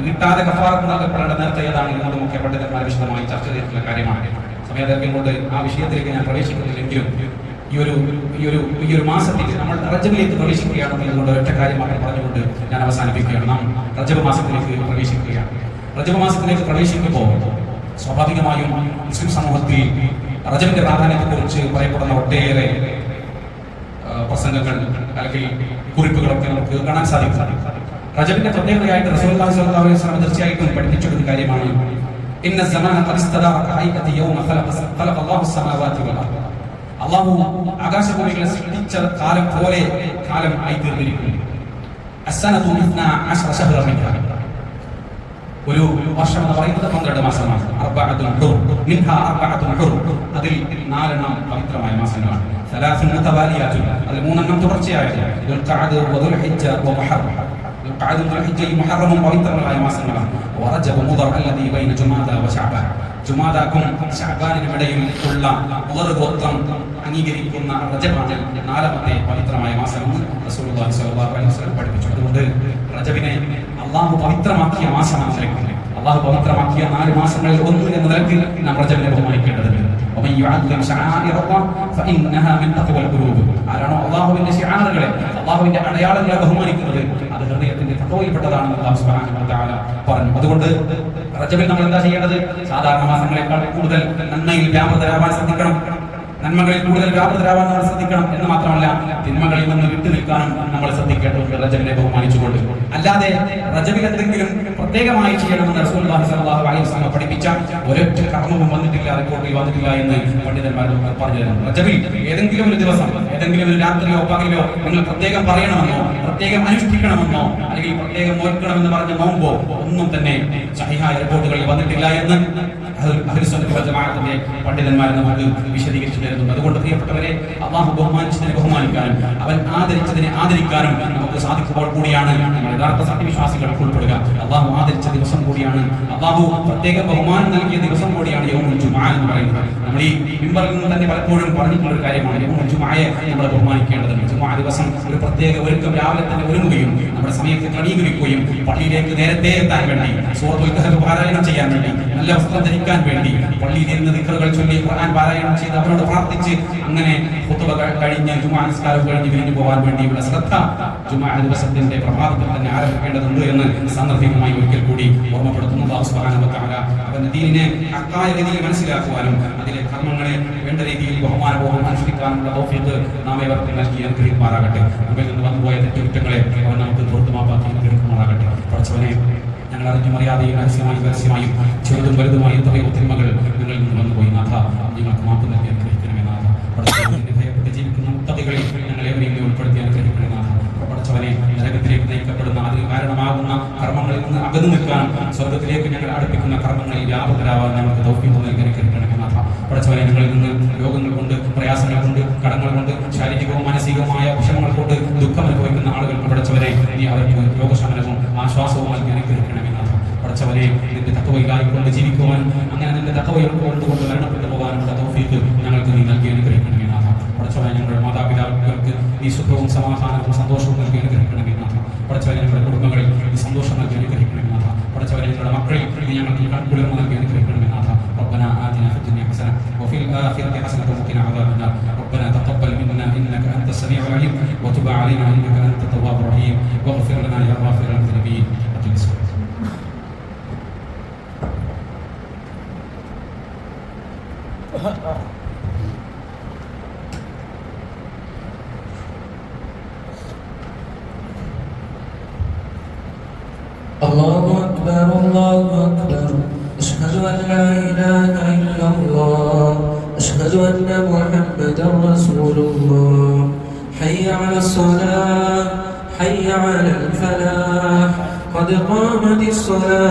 വീട്ടാതെ കഫാറത്ത് നൽകപ്പെടേണ്ട നേർച്ച ഏതാണ് എന്നതും ഒക്കെ പണ്ഡിതന്മാർ വിശദമായി ചർച്ച ചെയ്തിട്ടുള്ള കാര്യമാണ്. സമയദൈർഘ്യം കൊണ്ട് ആ വിഷയത്തിലേക്ക് ഞാൻ പ്രവേശിക്കുന്നില്ലെങ്കിലും ഈ ഒരു മാസത്തിൽ നമ്മൾ റജബിലേക്ക് പ്രവേശിക്കുകയാണെന്നുള്ളത് ഒറ്റ കാര്യം മാത്രം പറഞ്ഞുകൊണ്ട് ഞാൻ അവസാനിപ്പിക്കുകയാണ്. നാം റജബ് മാസത്തിലേക്ക് പ്രവേശിക്കുകയാണ്. റജബ് മാസത്തിലേക്ക് പ്രവേശിക്കുമ്പോൾ സ്വാഭാവികമായും മുസ്ലിം സമൂഹത്തിൽ റജബിന്റെ പ്രാധാന്യത്തെക്കുറിച്ച് പറയപ്പെടുന്ന ഒട്ടേറെ പ്രസംഗങ്ങൾ അല്ലെങ്കിൽ കുറിപ്പുകളൊക്കെ നമുക്ക് കാണാൻ സാധിക്കും. റജബിന്റെ പ്രത്യേകതയായിട്ട് റസൂലുള്ളാഹി സ്വല്ലല്ലാഹു അലൈഹി വസല്ലം തീർച്ചയായിട്ടും പഠിപ്പിച്ചൊരു കാര്യമാണ്, ഇന്ന സമാന ഖദ് ഇസ്തദാറ കഹൈഅതി യൗമ ഖലഖ അല്ലാഹു അസ്സമാവാതി വൽ അർദ്. അല്ലാഹു ആകാശഭൂമികളെ സൃഷ്ടിച്ച കാലം പോലെ കാലം ആയി തീർന്നിരിക്കുന്നു. അസ്സനതു 12 ശഹ്റൻ മിൻഹാ, ഒരു വർഷം എന്ന് പറയുന്നത് 12 മാസമാണ്. അതിൽ 4 പവിത്രമായ മാസങ്ങളാണ്. അതിൽ 3 തുടർച്ചയായിട്ട് പവിത്രങ്ങളായ മാസങ്ങളാണ്. ജുമാദാക്കും ശഅബാനിനും ഇടയിൽ ഉള്ള ഗോത്രം അംഗീകരിക്കുന്ന റജബാണ് 4ാമത്തെ പവിത്രമായ മാസം എന്ന് റസൂലുള്ളാഹി സ്വല്ലല്ലാഹു അലൈഹി വസല്ലം പഠിപ്പിച്ചു. അതുകൊണ്ട് റജബിനെ അല്ലാഹു പവിത്രമാക്കിയ മാസമാണ്. അള്ളാഹു പവിത്രമാക്കിയ 4 മാസങ്ങളിൽ ഒന്ന് എന്ന നിലയ്ക്ക് നാം റജബിനെ ബഹുമാനിക്കേണ്ടതുണ്ട്. ആരാണോ അള്ളാഹുവിന്റെ ശിആറുകളെ, അള്ളാഹുവിന്റെ അടയാളങ്ങളെ ബഹുമാനിക്കുന്നത്, അത് ഹൃദയത്തിന്റെ തഖ്വയിൽപ്പെട്ടതാണെന്ന് അല്ലാഹു സുബ്ഹാനഹു വ തആല പറഞ്ഞു. അതുകൊണ്ട് റജബിൽ നമ്മൾ എന്താ ചെയ്യേണ്ടത്? സാധാരണ മാസങ്ങളെക്കാൾ കൂടുതൽ നന്മയിൽ വ്യാപൃതരാവാൻ ശ്രദ്ധിക്കണം. നന്മകളിൽ കൂടുതൽ വ്യാപൃതരാവാൻ നമ്മൾ ശ്രദ്ധിക്കണം എന്ന് മാത്രമല്ല, തിന്മകളിൽ നിന്ന് വിട്ടു നിൽക്കാനും നമ്മൾ ശ്രദ്ധിക്കേണ്ടതുണ്ട് റജബിനെ ബഹുമാനിച്ചുകൊണ്ട്. അല്ലാതെ റജബിൽ എന്തെങ്കിലും പ്രത്യേകമായി ചെയ്യണമെന്ന് റസൂലുള്ളാഹി സ്വല്ലല്ലാഹു അലൈഹി വസല്ലം പഠിപ്പിച്ച ഒരൊറ്റ കർമ്മവും വന്നിട്ടില്ല, റിപ്പോർട്ടിൽ വന്നിട്ടില്ല എന്ന് പണ്ഡിതന്മാർ പറഞ്ഞു തരുന്നു. റജബിൽ ഏതെങ്കിലും ഒരു ദിവസം, ഏതെങ്കിലും ഒരു രാത്രിയോ പകലിലോ നിങ്ങൾ പ്രത്യേകം പറയണമെന്നോ പ്രത്യേകം അനുഷ്ഠിക്കണമെന്നോ അല്ലെങ്കിൽ പ്രത്യേകം നോക്കണമെന്ന് പറഞ്ഞ നോമ്പോ ഒന്നും തന്നെ സഹിഹായ റിപ്പോർട്ടുകളിൽ വന്നിട്ടില്ല എന്ന് അഹ്ലുസുന്നത്തി വൽ ജമാഅത്തിന്റെ പണ്ഡിതന്മാർ നമുക്ക് വിശദീകരിച്ചു തരുന്നുണ്ട്. അതുകൊണ്ട് പ്രിയപ്പെട്ടവരെ, അള്ളാഹു ബഹുമാനിച്ചതിനെ ബഹുമാനിക്കാനും അവൻ ആദരിച്ചതിനെ ആദരിക്കാനും നമുക്ക് സാധിക്കുമ്പോൾ കൂടിയാണ് നമ്മൾ യഥാർത്ഥ സത്യവിശ്വാസികൾ ഉൾപ്പെടുക. അള്ളാഹു ആദരിച്ച ദിവസം കൂടിയാണ്, അള്ളാഹു പ്രത്യേക ബഹുമാനം നൽകിയ ദിവസം കൂടിയാണ് യൗമുൽ ജുമുഅ എന്ന് പറയുന്നത്. നമ്മൾ ഈ മിമ്പറിൽ നിന്ന് തന്നെ പലപ്പോഴും പറഞ്ഞിട്ടുള്ള ഒരു കാര്യമാണ്, യൗമുൽ ജുമുഅയെ നമ്മൾ ബഹുമാനിക്കേണ്ടതുണ്ട്. ജുമുഅ ദിവസം ഒരു പ്രത്യേക ഒരുക്കം രാവിലെ തന്നെ ഒരുങ്ങുകയും നമ്മുടെ സമയത്ത് ക്രമീകരിക്കുകയും പള്ളിയിലേക്ക് നേരത്തെ എത്താൻ വേണ്ടി, സൂറത്തുൽ കഹ്ഫ് പാരായണം ചെയ്യാൻ വേണ്ടി, നല്ല വസ്ത്രം ധരിക്കാൻ വേണ്ടി, പള്ളിയിൽ ഇരുന്ന് ദിക്റുകൾ ചൊല്ലി ഖുർആൻ പാരായണം ചെയ്ത് അവരോട് പ്രാർത്ഥിച്ച് അങ്ങനെ ഖുത്ബ കഴിഞ്ഞ് ജുമുഅ നിസ്കാരം കഴിഞ്ഞ് പിരിഞ്ഞു പോകാൻ വേണ്ടിയുള്ള ശ്രദ്ധ ജുമുഅ ദിവസത്തിന്റെ പ്രഭാതത്തിൽ തന്നെ ആരംഭിക്കേണ്ടതുണ്ട് എന്ന് സാന്ദർഭികമായി ഒരിക്കൽ കൂടി ഓർമ്മപ്പെടുത്തുന്നു. അല്ലാഹു സുബ്ഹാനഹു വ തആല അവന്റെ ദീനിനെ ഹഖായ രീതിയിൽ മനസ്സിലാക്കുവാനും അതിലെ കർമ്മങ്ങളെ വേണ്ട രീതിയിൽ ബഹുമാനപൂർവ്വം അനുഷ്ഠിക്കാനുള്ള തൗഫീഖ് നാം ഏവർക്കും നൽകി അനുഗ്രഹിക്കുമാറാകട്ടെ. നമ്മിൽ നിന്ന് വന്നുപോയ തെറ്റുകുറ്റങ്ങളെ അവൻ നമുക്ക് പുറത്തുമാപ്പാക്കി അനുഗ്രഹിക്കുമാറാകട്ടെ. പഠിച്ചവനെ, ഞങ്ങൾ അറിഞ്ഞും അറിയാതെയും രഹസ്യമായും ചെറുതും വലുതുമായ എത്രയോ തിന്മകൾ ഞങ്ങളിൽ നിന്ന് വന്നുപോയി. നാഥ, ഞങ്ങൾക്ക് മാപ്പ് നൽകി അനുഗ്രഹിക്കണമേ. നാഥ, പഠിച്ചവനെ ഭയപ്പെട്ട് ജീവിക്കുന്ന മുത്തഖികളിൽ ഞങ്ങളെ എവരെയും ഉൾപ്പെടുത്തി അനുഗ്രഹിക്കണമേ. നാഥ, പഠിച്ചവനെ നരകത്തിലേക്ക് നയിക്കപ്പെടുന്ന അതിന് കാരണമാകുന്ന കർമ്മങ്ങളിൽ നിന്ന് അകന്നു നിൽക്കാൻ, സ്വർഗത്തിലേക്ക് ഞങ്ങൾ അടുപ്പിക്കുന്ന കർമ്മങ്ങളിൽ വ്യാപകരാവാൻ ഞങ്ങൾക്ക് തൗഫീഖ് നൽകി അനുഗ്രഹിക്കണമേ. നാഥ, പഠിച്ചവനെ ഞങ്ങളിൽ നിന്ന് രോഗങ്ങൾ കൊണ്ട്, പ്രയാസങ്ങൾ കൊണ്ട്, കടങ്ങൾ കൊണ്ട്, ശാരീരികവും മാനസികവുമായ വിഷമങ്ങൾ കൊണ്ട് ദുഃഖം അനുഭവിക്കുന്ന ആളുകൾക്ക് പഠിച്ചവനെ നീ അവർക്ക് രോഗശമനവും ആശ്വാസവും നൽകി അനുഗ്രഹിക്കണമേ. നാഥ, പഠിച്ചവനെ നിന്റെ തഖ്വയിലായിക്കൊണ്ട് ജീവിക്കുവാൻ, അങ്ങനെ നിന്റെ തഖ്വയിൽ കൊണ്ടുകൊണ്ട് മരണപ്പെട്ടു പോകാനുള്ള തൗഫീഖ് ഞങ്ങൾക്ക് നീ നൽകി അനുഗ്രഹിക്കണമേ. നാഥ, പഠിച്ചവനെ ഞങ്ങളുടെ മാതാപിതാക്കൾക്ക് നീ സുഖവും സമാധാനവും സന്തോഷവും നൽകി അനുഗ്രഹിക്കണമേ. നാഥ, പഠിച്ചവനെ ഞങ്ങളുടെ കുടുംബങ്ങളിൽ നീ സന്തോഷം നൽകി അനുഗ്രഹിക്കണമേ. നാഥ, പഠിച്ചവനെ ഞങ്ങളുടെ മക്കളിൽ നീ ഞങ്ങൾക്ക് കൺകുളിർമ നൽകി അനുഗ്രഹിക്കണമേ. നാഥ, ربنا آتنا في الدنيا حسنة وفي الآخرة حسنة وقنا عذاب النار. ربنا تقبل منا إنك أنت السميع العليم وتب علينا إنك أنت التواب الرحيم واغفر لنا يا غافر المذنبين. الله أكبر الله أكبر أشهد أن لا إله إلا الله أشهد أن محمدا رسول الله حي على الصلاة حي على الفلاح قد قامت الصلاة.